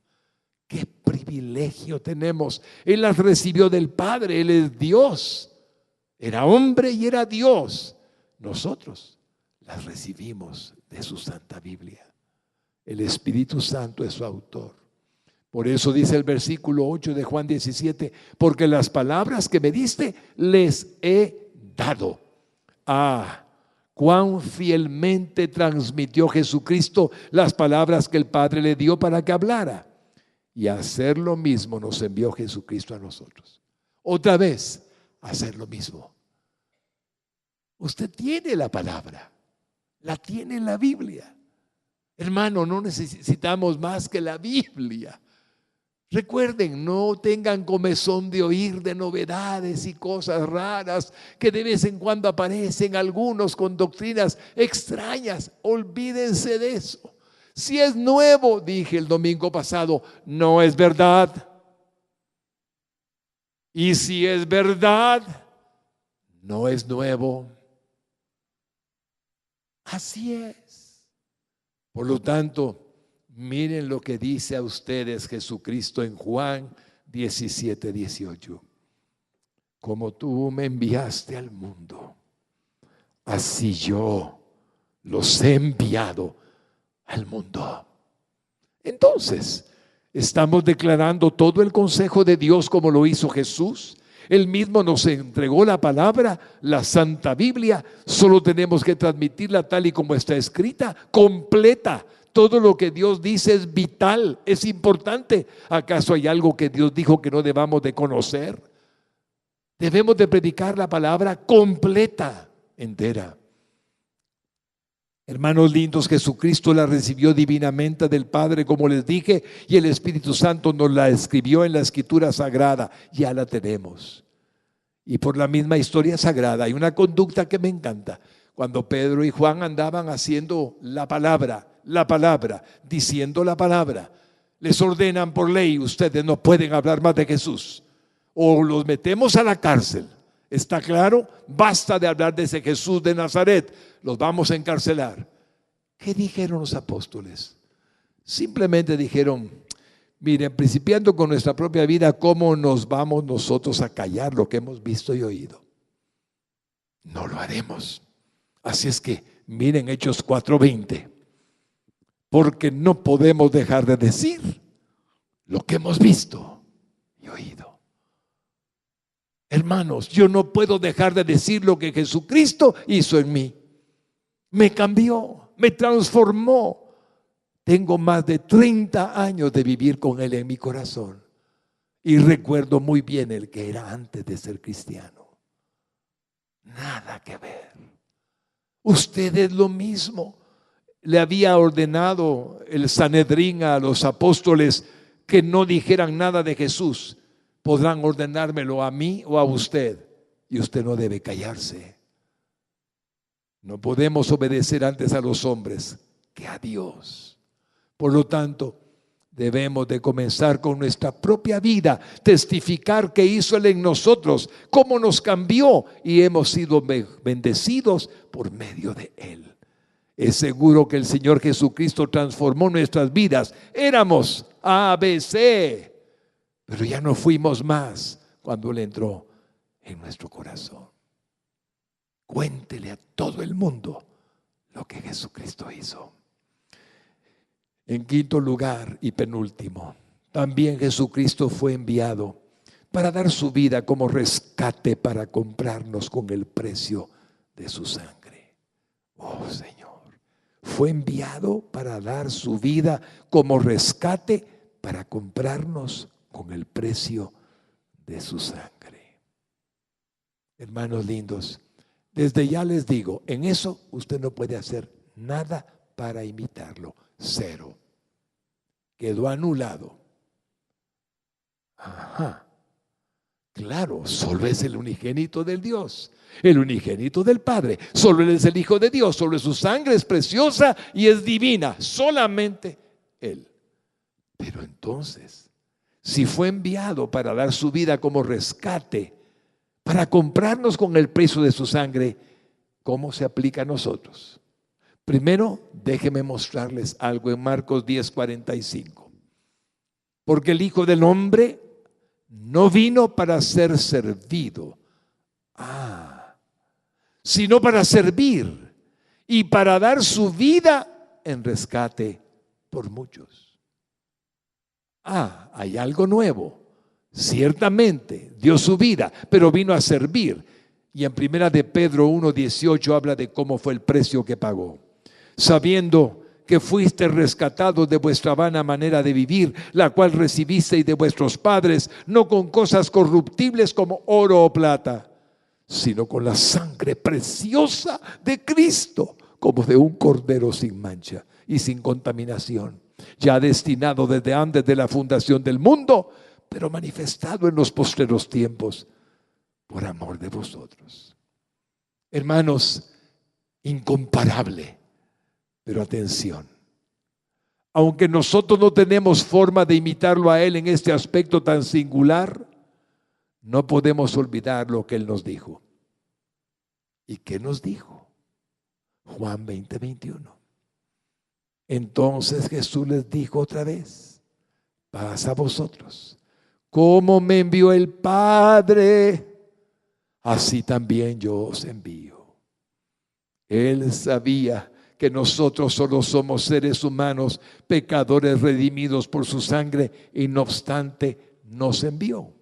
Qué privilegio tenemos. Él las recibió del Padre. Él es Dios. Era hombre y era Dios. Nosotros las recibimos de su Santa Biblia. El Espíritu Santo es su autor. Por eso dice el versículo 8 de Juan 17, porque las palabras que me diste les he dado. Cuán fielmente transmitió Jesucristo las palabras que el Padre le dio para que hablara. Y a hacer lo mismo nos envió Jesucristo a nosotros. Otra vez, a hacer lo mismo. Usted tiene la palabra, la tiene en la Biblia. Hermano, no necesitamos más que la Biblia. Recuerden, no tengan comezón de oír de novedades y cosas raras que de vez en cuando aparecen algunos con doctrinas extrañas. Olvídense de eso. Si es nuevo, dije el domingo pasado, no es verdad. Y si es verdad, no es nuevo. Así es. Por lo tanto, miren lo que dice a ustedes Jesucristo en Juan 17, 18. Como tú me enviaste al mundo, así yo los he enviado al mundo. Entonces, estamos declarando todo el consejo de Dios como lo hizo Jesús. Él mismo nos entregó la palabra, la Santa Biblia. Solo tenemos que transmitirla tal y como está escrita, completa. Todo lo que Dios dice es vital, es importante. ¿Acaso hay algo que Dios dijo que no debamos de conocer? Debemos de predicar la palabra completa, entera. Hermanos lindos, Jesucristo la recibió divinamente del Padre, como les dije, y el Espíritu Santo nos la escribió en la Escritura Sagrada. Ya la tenemos. Y por la misma historia sagrada hay una conducta que me encanta. Cuando Pedro y Juan andaban haciendo la palabra, diciendo la palabra, les ordenan por ley: ustedes no pueden hablar más de Jesús, o los metemos a la cárcel. ¿Está claro? Basta de hablar de ese Jesús de Nazaret, los vamos a encarcelar. ¿Qué dijeron los apóstoles? Simplemente dijeron: miren, principiando con nuestra propia vida, ¿cómo nos vamos nosotros a callar lo que hemos visto y oído? No lo haremos. Así es que miren Hechos 4:20, porque no podemos dejar de decir lo que hemos visto y oído. Hermanos, yo no puedo dejar de decir lo que Jesucristo hizo en mí. Me cambió, me transformó. Tengo más de 30 años de vivir con Él en mi corazón. Y recuerdo muy bien el que era antes de ser cristiano. Nada que ver. Usted es lo mismo. Le había ordenado el Sanedrín a los apóstoles que no dijeran nada de Jesús. Podrán ordenármelo a mí o a usted, y usted no debe callarse. No podemos obedecer antes a los hombres que a Dios. Por lo tanto, debemos de comenzar con nuestra propia vida, testificar qué hizo Él en nosotros, cómo nos cambió, y hemos sido bendecidos por medio de Él. Es seguro que el Señor Jesucristo transformó nuestras vidas. Éramos ABC, pero ya no fuimos más cuando Él entró en nuestro corazón. Cuéntele a todo el mundo lo que Jesucristo hizo. En quinto lugar y penúltimo, también Jesucristo fue enviado para dar su vida como rescate, para comprarnos con el precio de su sangre. Oh Señor, fue enviado para dar su vida como rescate, para comprarnos con el precio de su sangre. Hermanos lindos, desde ya les digo, en eso usted no puede hacer nada para imitarlo. Cero. Quedó anulado. Ajá. Claro, solo es el unigénito del Dios, el unigénito del Padre. Solo Él es el Hijo de Dios, solo su sangre es preciosa y es divina. Solamente Él. Pero entonces, si fue enviado para dar su vida como rescate, para comprarnos con el precio de su sangre, ¿cómo se aplica a nosotros? Primero, déjenme mostrarles algo en Marcos 10:45. Porque el Hijo del Hombre no vino para ser servido, sino para servir y para dar su vida en rescate por muchos. Hay algo nuevo. Ciertamente dio su vida, pero vino a servir. Y en primera de Pedro 1:18 habla de cómo fue el precio que pagó. Sabiendo que fuiste rescatados de vuestra vana manera de vivir, la cual recibisteis de vuestros padres, no con cosas corruptibles como oro o plata, sino con la sangre preciosa de Cristo, como de un cordero sin mancha y sin contaminación, ya destinado desde antes de la fundación del mundo, pero manifestado en los postreros tiempos por amor de vosotros. Hermanos, incomparable. Pero atención, aunque nosotros no tenemos forma de imitarlo a Él en este aspecto tan singular, no podemos olvidar lo que Él nos dijo. ¿Y qué nos dijo? Juan 20:21. Entonces Jesús les dijo otra vez: paz a vosotros. Como me envió el Padre, así también yo os envío. Él sabía que nosotros solo somos seres humanos, pecadores redimidos por su sangre, y no obstante nos envió.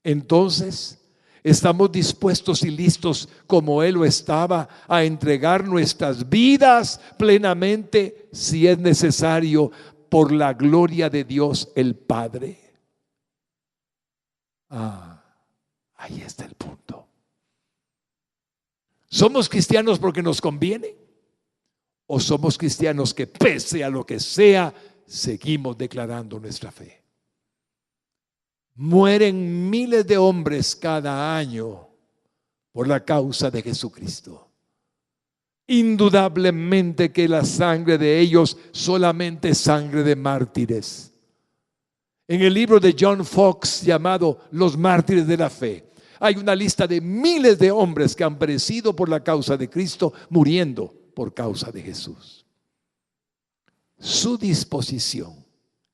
Entonces, estamos dispuestos y listos, como Él lo estaba, a entregar nuestras vidas plenamente, si es necesario, por la gloria de Dios el Padre. Ahí está el punto. ¿Somos cristianos porque nos conviene? ¿O somos cristianos que, pese a lo que sea, seguimos declarando nuestra fe? Mueren miles de hombres cada año por la causa de Jesucristo. Indudablemente que la sangre de ellos solamente es sangre de mártires. En el libro de John Fox llamado Los Mártires de la Fe, hay una lista de miles de hombres que han perecido por la causa de Cristo, muriendo por causa de Jesús. Su disposición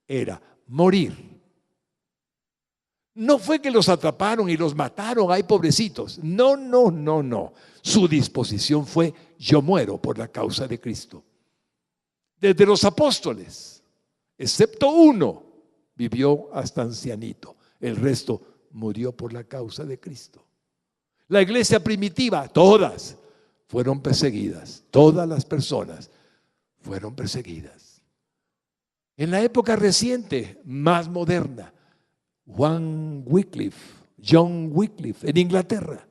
era morir. No fue que los atraparon y los mataron, ay pobrecitos. No. Su disposición fue: yo muero por la causa de Cristo. Desde los apóstoles, excepto uno, vivió hasta ancianito. El resto murió por la causa de Cristo. La iglesia primitiva, todas fueron perseguidas. Todas las personas fueron perseguidas. En la época reciente, más moderna, John Wycliffe, en Inglaterra,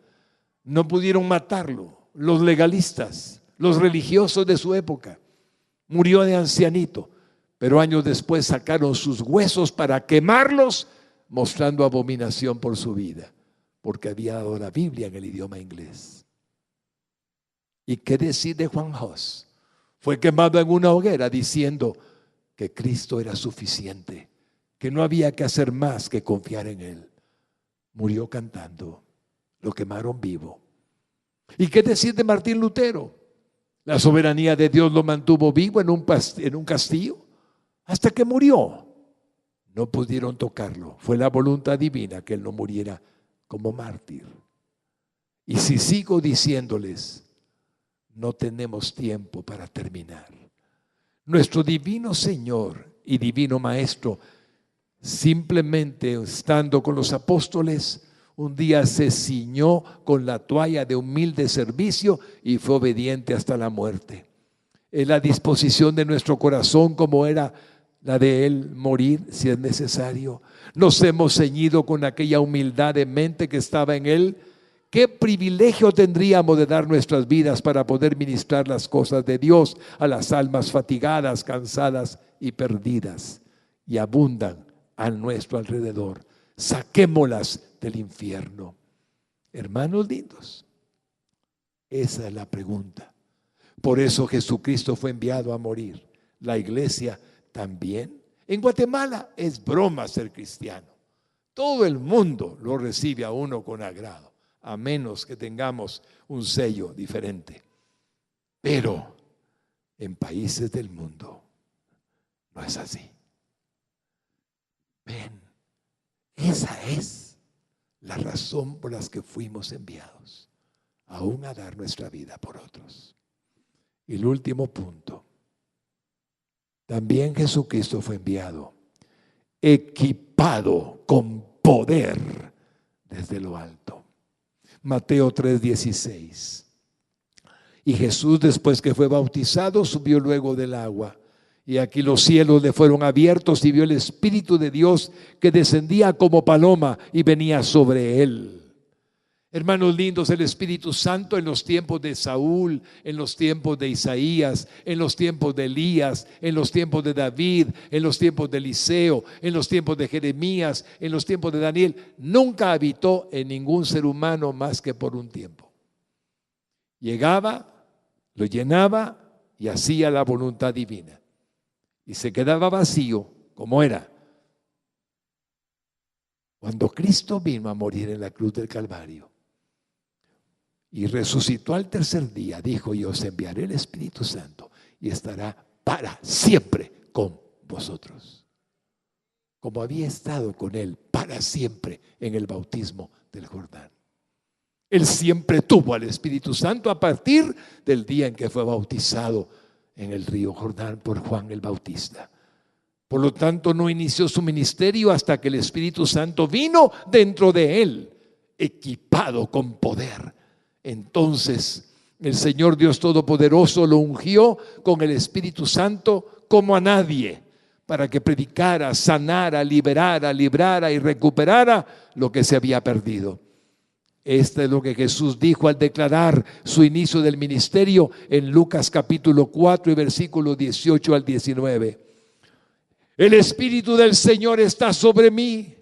no pudieron matarlo. Los legalistas, los religiosos de su época, murió de ancianito, pero años después sacaron sus huesos para quemarlos, mostrando abominación por su vida, porque había dado la Biblia en el idioma inglés. ¿Y qué decir de Juan Hus? Fue quemado en una hoguera diciendo que Cristo era suficiente, que no había que hacer más que confiar en Él. Murió cantando, lo quemaron vivo. ¿Y qué decir de Martín Lutero? La soberanía de Dios lo mantuvo vivo en un castillo hasta que murió. No pudieron tocarlo. Fue la voluntad divina que él no muriera como mártir. Y si sigo diciéndoles, no tenemos tiempo para terminar. Nuestro divino Señor y divino Maestro, simplemente estando con los apóstoles, un día se ciñó con la toalla de humilde servicio y fue obediente hasta la muerte. Es la disposición de nuestro corazón, como era la de Él, morir si es necesario. Nos hemos ceñido con aquella humildad de mente que estaba en Él. ¿Qué privilegio tendríamos de dar nuestras vidas para poder ministrar las cosas de Dios a las almas fatigadas, cansadas y perdidas? Y abundan a nuestro alrededor. Saquémoslas del infierno. Hermanos lindos, esa es la pregunta. Por eso Jesucristo fue enviado a morir. La iglesia también. En Guatemala es broma ser cristiano. Todo el mundo lo recibe a uno con agrado, a menos que tengamos un sello diferente. Pero en países del mundo no es así. Ven, esa es la razón por la que fuimos enviados, aún a dar nuestra vida por otros. Y el último punto, también Jesucristo fue enviado, equipado con poder desde lo alto. Mateo 3:16. Y Jesús, después que fue bautizado, subió luego del agua. Y aquí los cielos le fueron abiertos y vio el Espíritu de Dios que descendía como paloma y venía sobre él. Hermanos lindos, el Espíritu Santo en los tiempos de Saúl, en los tiempos de Isaías, en los tiempos de Elías, en los tiempos de David, en los tiempos de Eliseo, en los tiempos de Jeremías, en los tiempos de Daniel, nunca habitó en ningún ser humano más que por un tiempo. Llegaba, lo llenaba y hacía la voluntad divina. Y se quedaba vacío como era. Cuando Cristo vino a morir en la cruz del Calvario y resucitó al tercer día, dijo: yo os enviaré el Espíritu Santo y estará para siempre con vosotros, como había estado con él para siempre en el bautismo del Jordán. Él siempre tuvo al Espíritu Santo a partir del día en que fue bautizado en el río Jordán por Juan el Bautista. Por lo tanto, no inició su ministerio hasta que el Espíritu Santo vino dentro de él, equipado con poder. Entonces, el Señor Dios Todopoderoso lo ungió con el Espíritu Santo como a nadie, para que predicara, sanara, liberara, librara y recuperara lo que se había perdido. Esto es lo que Jesús dijo al declarar su inicio del ministerio en Lucas capítulo 4 y versículos 18 al 19. El Espíritu del Señor está sobre mí,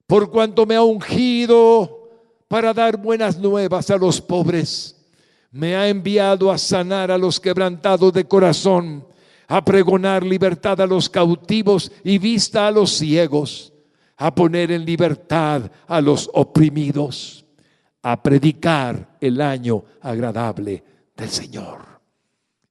por cuanto me ha ungido para dar buenas nuevas a los pobres. Me ha enviado a sanar a los quebrantados de corazón, a pregonar libertad a los cautivos y vista a los ciegos, a poner en libertad a los oprimidos, a predicar el año agradable del Señor.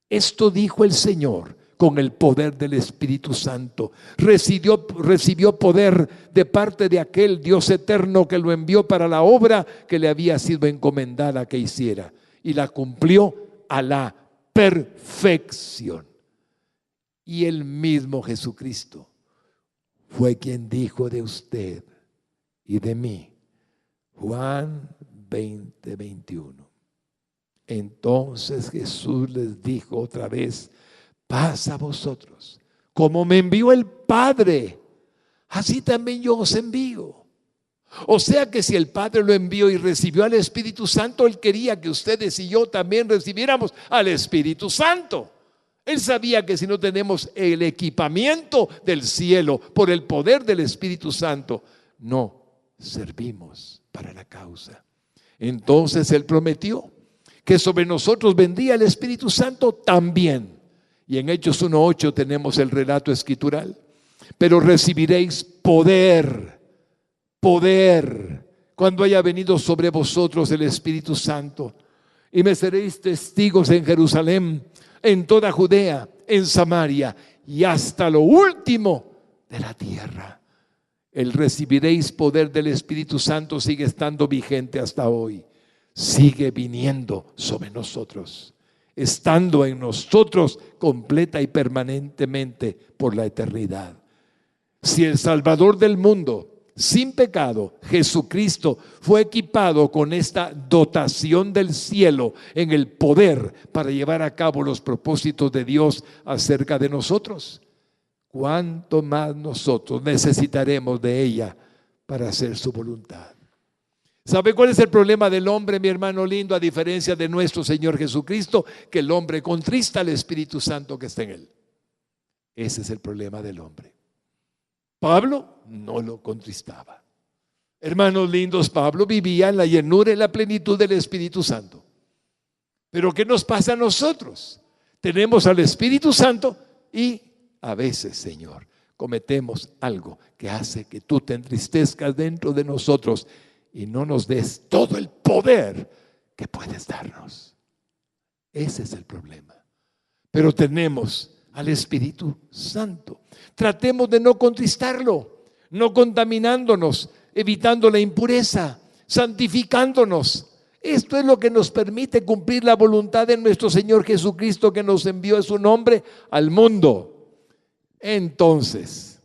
Esto dijo el Señor con el poder del Espíritu Santo. Recibió poder de parte de aquel Dios eterno que lo envió para la obra que le había sido encomendada que hiciera, y la cumplió a la perfección. Y el mismo Jesucristo fue quien dijo de usted y de mí, Juan 20:21. Entonces Jesús les dijo otra vez: paz a vosotros. Como me envió el Padre, así también yo os envío. O sea que si el Padre lo envió y recibió al Espíritu Santo, Él quería que ustedes y yo también recibiéramos al Espíritu Santo. Él sabía que si no tenemos el equipamiento del cielo por el poder del Espíritu Santo, no servimos para la causa. Entonces Él prometió que sobre nosotros vendría el Espíritu Santo también. Y en Hechos 1:8 tenemos el relato escritural. Pero recibiréis poder cuando haya venido sobre vosotros el Espíritu Santo. Y me seréis testigos en Jerusalén, en toda Judea, en Samaria y hasta lo último de la tierra. El recibiréis poder del Espíritu Santo sigue estando vigente hasta hoy. Sigue viniendo sobre nosotros, estando en nosotros completa y permanentemente por la eternidad. Si el Salvador del mundo, sin pecado, Jesucristo, fue equipado con esta dotación del cielo en el poder para llevar a cabo los propósitos de Dios acerca de nosotros, ¿cuánto más nosotros necesitaremos de ella para hacer su voluntad? ¿Sabe cuál es el problema del hombre, mi hermano lindo? A diferencia de nuestro Señor Jesucristo, que el hombre contrista al Espíritu Santo que está en él. Ese es el problema del hombre. Pablo no lo contristaba. Hermanos lindos, Pablo vivía en la llenura y la plenitud del Espíritu Santo. Pero ¿qué nos pasa a nosotros? Tenemos al Espíritu Santo y a veces, Señor, cometemos algo que hace que tú te entristezcas dentro de nosotros y no nos des todo el poder que puedes darnos. Ese es el problema. Pero tenemos al Espíritu Santo. Tratemos de no contristarlo, no contaminándonos, evitando la impureza, santificándonos. Esto es lo que nos permite cumplir la voluntad de nuestro Señor Jesucristo, que nos envió en su nombre al mundo. Entonces,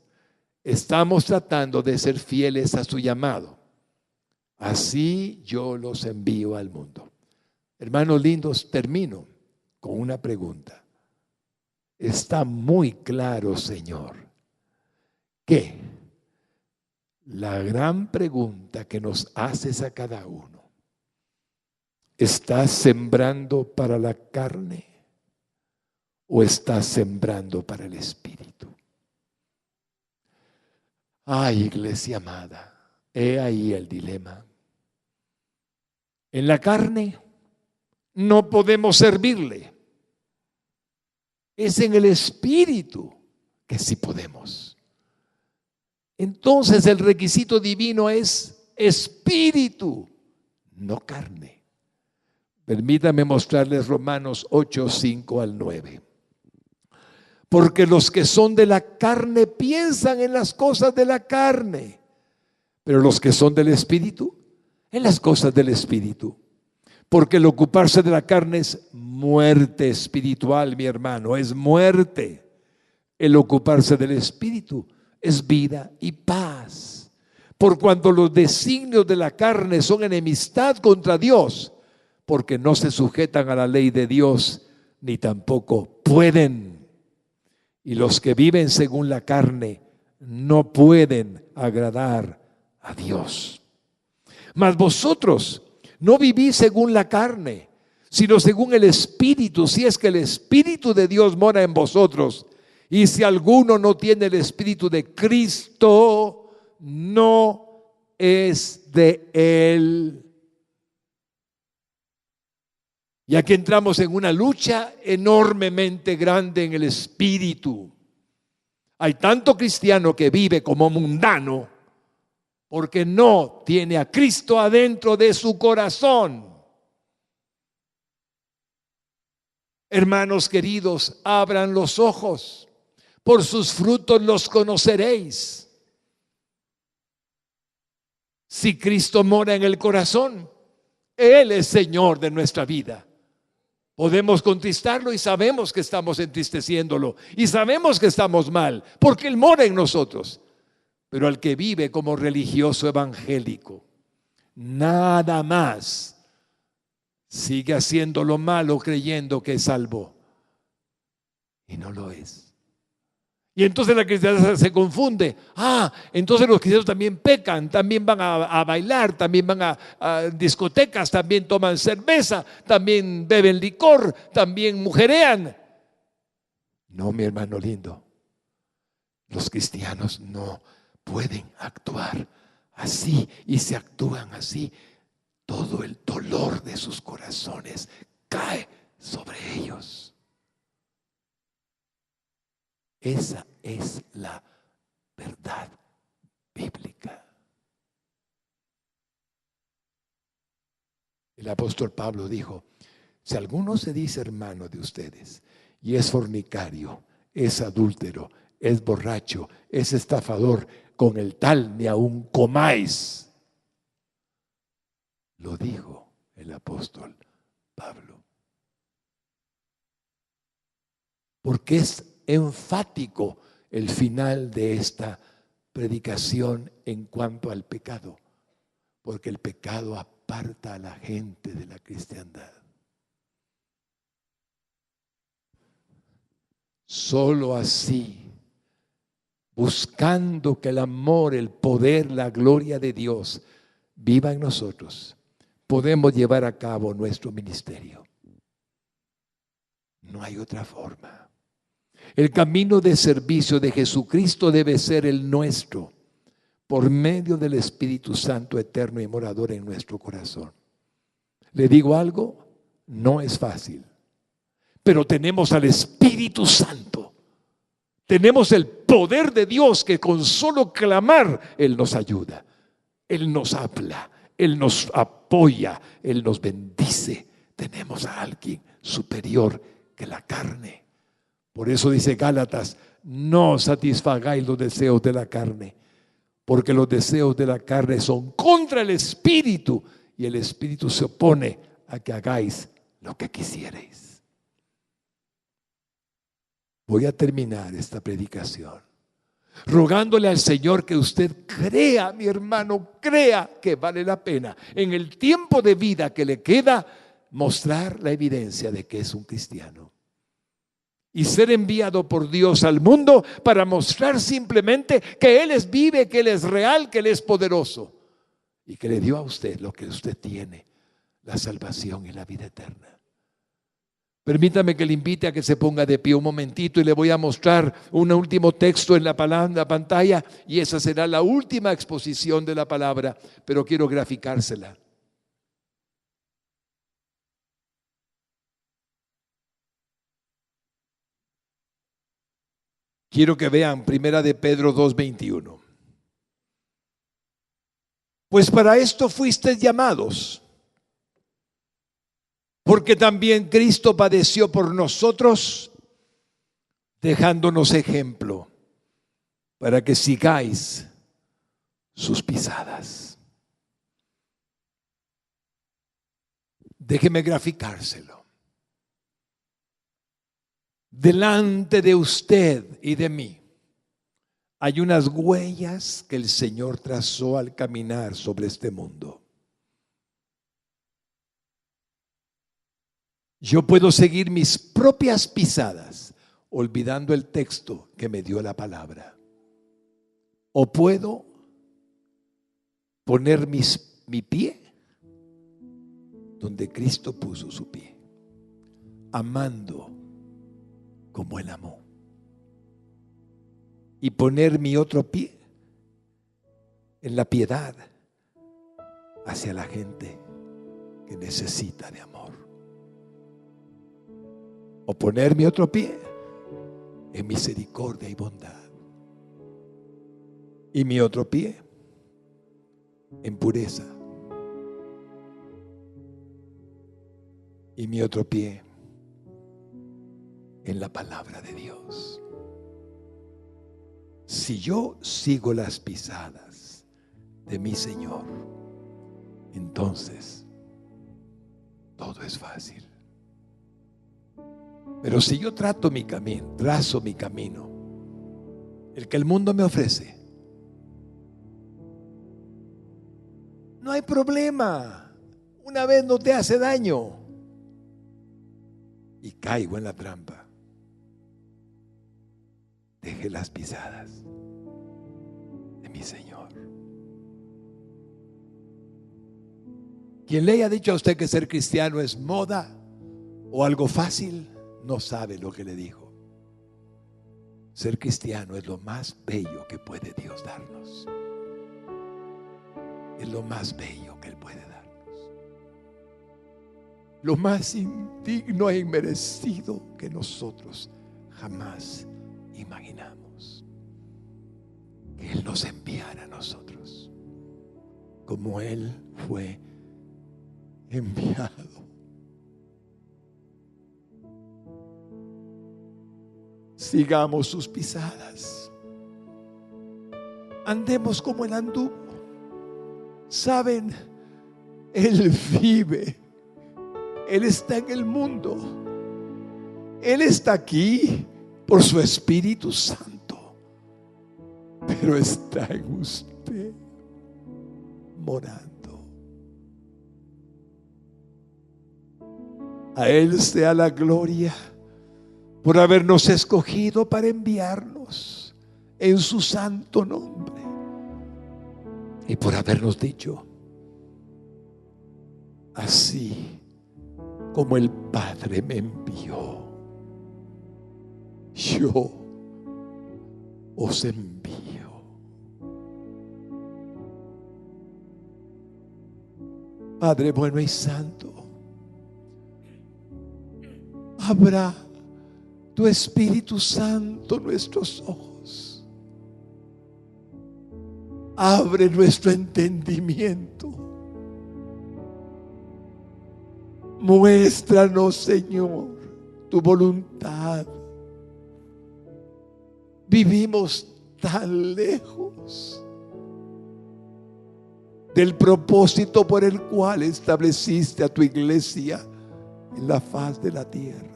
estamos tratando de ser fieles a su llamado. Así yo los envío al mundo. Hermanos lindos, termino con una pregunta. Está muy claro, Señor, que la gran pregunta que nos haces a cada uno: ¿estás sembrando para la carne o estás sembrando para el Espíritu? Ay, iglesia amada, he ahí el dilema. En la carne no podemos servirle. Es en el Espíritu que sí podemos. Entonces el requisito divino es Espíritu, no carne. Permítame mostrarles Romanos 8:5-9. Porque los que son de la carne piensan en las cosas de la carne, pero los que son del Espíritu, en las cosas del Espíritu. Porque el ocuparse de la carne es muerte espiritual, mi hermano, es muerte. El ocuparse del espíritu es vida y paz. Por cuanto los designios de la carne son enemistad contra Dios, porque no se sujetan a la ley de Dios, ni tampoco pueden. Y los que viven según la carne no pueden agradar a Dios. Mas vosotros no vivís según la carne, sino según el Espíritu, si es que el Espíritu de Dios mora en vosotros. Y si alguno no tiene el Espíritu de Cristo, no es de Él. Y aquí entramos en una lucha enormemente grande en el espíritu. Hay tanto cristiano que vive como mundano porque no tiene a Cristo adentro de su corazón. Hermanos queridos, abran los ojos. Por sus frutos los conoceréis. Si Cristo mora en el corazón, Él es Señor de nuestra vida. Podemos contristarlo y sabemos que estamos entristeciéndolo y sabemos que estamos mal porque Él mora en nosotros. Pero al que vive como religioso evangélico, nada más, sigue haciendo lo malo creyendo que es salvo y no lo es. Y entonces la cristiandad se confunde. Entonces los cristianos también pecan, también van a bailar, también van a discotecas, también toman cerveza, también beben licor, también mujerean. No, mi hermano lindo, los cristianos no pueden actuar así, y si actúan así, todo el dolor de sus corazones cae sobre ellos. Esa es la verdad bíblica. El apóstol Pablo dijo: si alguno se dice hermano de ustedes y es fornicario, es adúltero, es borracho, es estafador, con el tal ni aun comáis. Lo dijo el apóstol Pablo. Porque es enfático el final de esta predicación en cuanto al pecado, porque el pecado aparta a la gente de la cristiandad. Solo así, buscando que el amor, el poder, la gloria de Dios viva en nosotros, podemos llevar a cabo nuestro ministerio. No hay otra forma. El camino de servicio de Jesucristo debe ser el nuestro, por medio del Espíritu Santo eterno y morador en nuestro corazón. ¿Le digo algo? No es fácil, pero tenemos al Espíritu Santo. Tenemos el poder de Dios que con solo clamar Él nos ayuda, Él nos habla, Él nos apoya, Él nos bendice. Tenemos a alguien superior que la carne. Por eso dice Gálatas: no satisfagáis los deseos de la carne, porque los deseos de la carne son contra el Espíritu, y el Espíritu se opone a que hagáis lo que quisierais. Voy a terminar esta predicación rogándole al Señor que usted crea, mi hermano, crea que vale la pena en el tiempo de vida que le queda mostrar la evidencia de que es un cristiano y ser enviado por Dios al mundo para mostrar simplemente que Él es vive, que Él es real, que Él es poderoso y que le dio a usted lo que usted tiene, la salvación y la vida eterna. Permítame que le invite a que se ponga de pie un momentito y le voy a mostrar un último texto en la pantalla, y esa será la última exposición de la palabra, pero quiero graficársela. Quiero que vean Primera de Pedro 2:21. Pues para esto fuisteis llamados, porque también Cristo padeció por nosotros, dejándonos ejemplo para que sigáis sus pisadas. Déjeme graficárselo. delante de usted y de mí hay unas huellas que el Señor trazó al caminar sobre este mundo. Yo puedo seguir mis propias pisadas, olvidando el texto que me dio la palabra. O puedo poner mi pie donde Cristo puso su pie, amando como Él amó. Y poner mi otro pie en la piedad hacia la gente que necesita de amor. O poner mi otro pie en misericordia y bondad. Y mi otro pie en pureza. Y mi otro pie en la palabra de Dios. Si yo sigo las pisadas de mi Señor, entonces todo es fácil. Pero si yo trazo mi camino, el que el mundo me ofrece, no hay problema. Una vez no te hace daño y caigo en la trampa. Deje las pisadas de mi Señor. Quien le haya dicho a usted que ser cristiano es moda o algo fácil, no sabe lo que le dijo. Ser cristiano es lo más bello que puede Dios darnos. Es lo más bello que Él puede darnos. Lo más indigno e inmerecido que nosotros jamás imaginamos. Que Él nos enviara a nosotros como Él fue enviado. Sigamos sus pisadas. Andemos como Él anduvo. Saben, Él vive. Él está en el mundo. Él está aquí por su Espíritu Santo. Pero está en usted morando. A Él sea la gloria por habernos escogido para enviarnos en su santo nombre y por habernos dicho: así como el Padre me envió, yo os envío. Padre bueno y santo, abra tu Espíritu Santo nuestros ojos. Abre nuestro entendimiento. Muéstranos, Señor, tu voluntad. Vivimos tan lejos del propósito por el cual estableciste a tu iglesia en la faz de la tierra.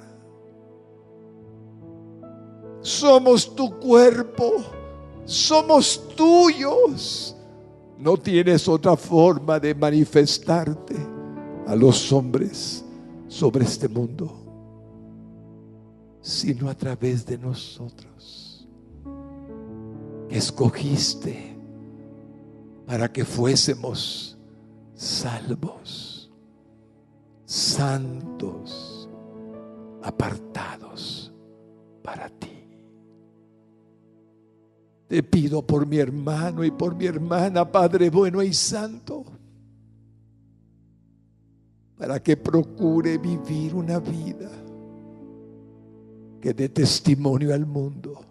Somos tu cuerpo, somos tuyos. No tienes otra forma de manifestarte a los hombres sobre este mundo sino a través de nosotros, que escogiste para que fuésemos salvos, santos, apartados para ti. Te pido por mi hermano y por mi hermana, Padre bueno y santo, para que procure vivir una vida que dé testimonio al mundo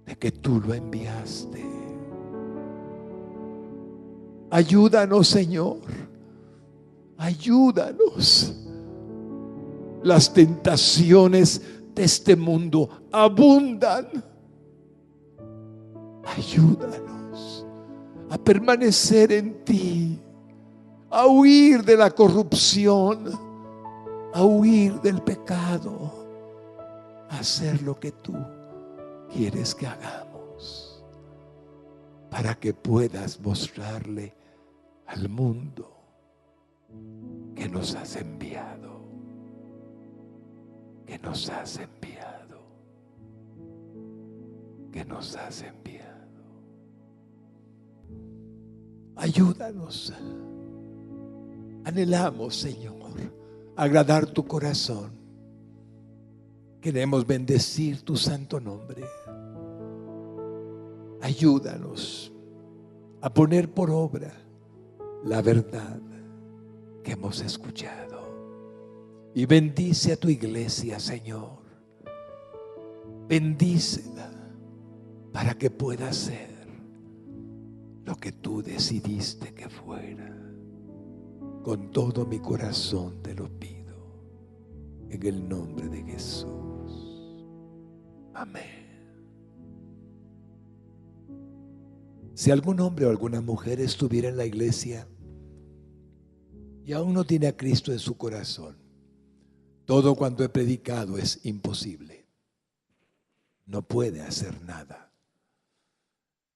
de que tú lo enviaste. Ayúdanos, Señor, ayúdanos. Las tentaciones de este mundo abundan. Ayúdanos a permanecer en ti, a huir de la corrupción, a huir del pecado, a hacer lo que tú quieres que hagamos, para que puedas mostrarle al mundo que nos has enviado, que nos has enviado, que nos has enviado. Ayúdanos. Anhelamos, Señor, agradar tu corazón. Queremos bendecir tu santo nombre. Ayúdanos a poner por obra la verdad que hemos escuchado. Y bendice a tu iglesia, Señor. Bendícela para que pueda ser lo que tú decidiste que fuera. Con todo mi corazón te lo pido, en el nombre de Jesús. Amén. Si algún hombre o alguna mujer estuviera en la iglesia y aún no tiene a Cristo en su corazón, todo cuanto he predicado es imposible. No puede hacer nada.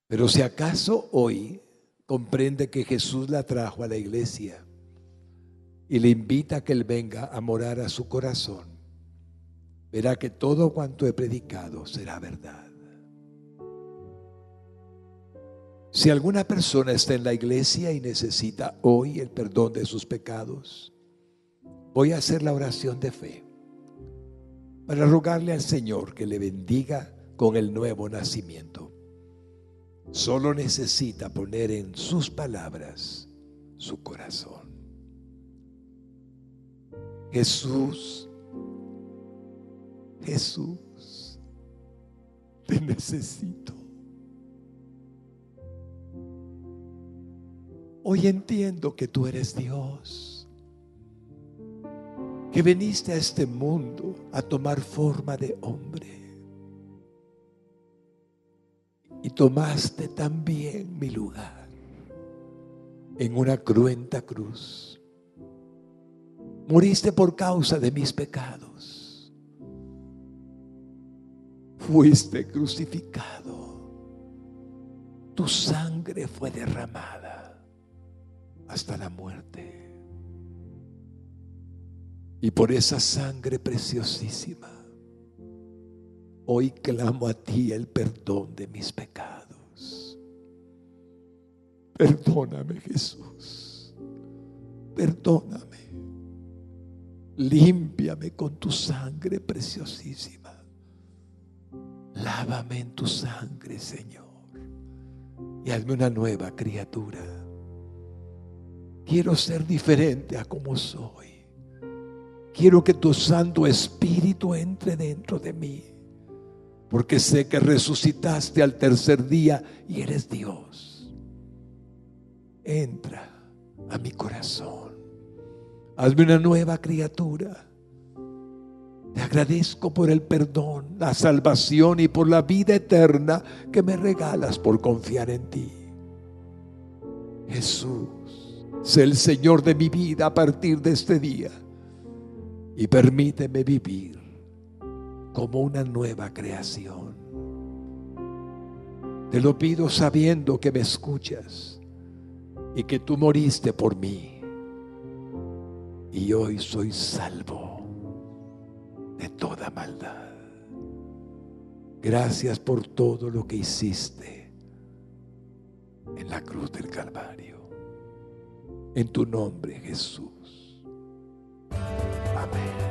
Pero si acaso hoy comprende que Jesús la trajo a la iglesia y le invita a que Él venga a morar a su corazón, verá que todo cuanto he predicado será verdad. Si alguna persona está en la iglesia y necesita hoy el perdón de sus pecados, voy a hacer la oración de fe para rogarle al Señor que le bendiga con el nuevo nacimiento. Solo necesita poner en sus palabras su corazón. Jesús, Jesús, te necesito. Hoy entiendo que tú eres Dios, que viniste a este mundo a tomar forma de hombre y tomaste también mi lugar en una cruenta cruz. Moriste por causa de mis pecados. Fuiste crucificado. Tu sangre fue derramada hasta la muerte. Y por esa sangre preciosísima, hoy clamo a ti el perdón de mis pecados. Perdóname, Jesús. Perdóname. Límpiame con tu sangre preciosísima. Lávame en tu sangre, Señor, y hazme una nueva criatura. Quiero ser diferente a como soy. Quiero que tu Santo Espíritu entre dentro de mí, porque sé que resucitaste al tercer día y eres Dios. Entra a mi corazón. Hazme una nueva criatura. Te agradezco por el perdón, la salvación y por la vida eterna que me regalas por confiar en ti. Jesús, sé el Señor de mi vida a partir de este día y permíteme vivir como una nueva creación. Te lo pido sabiendo que me escuchas y que tú moriste por mí. Y hoy soy salvo de toda maldad. Gracias por todo lo que hiciste en la cruz del Calvario. En tu nombre, Jesús. Amén.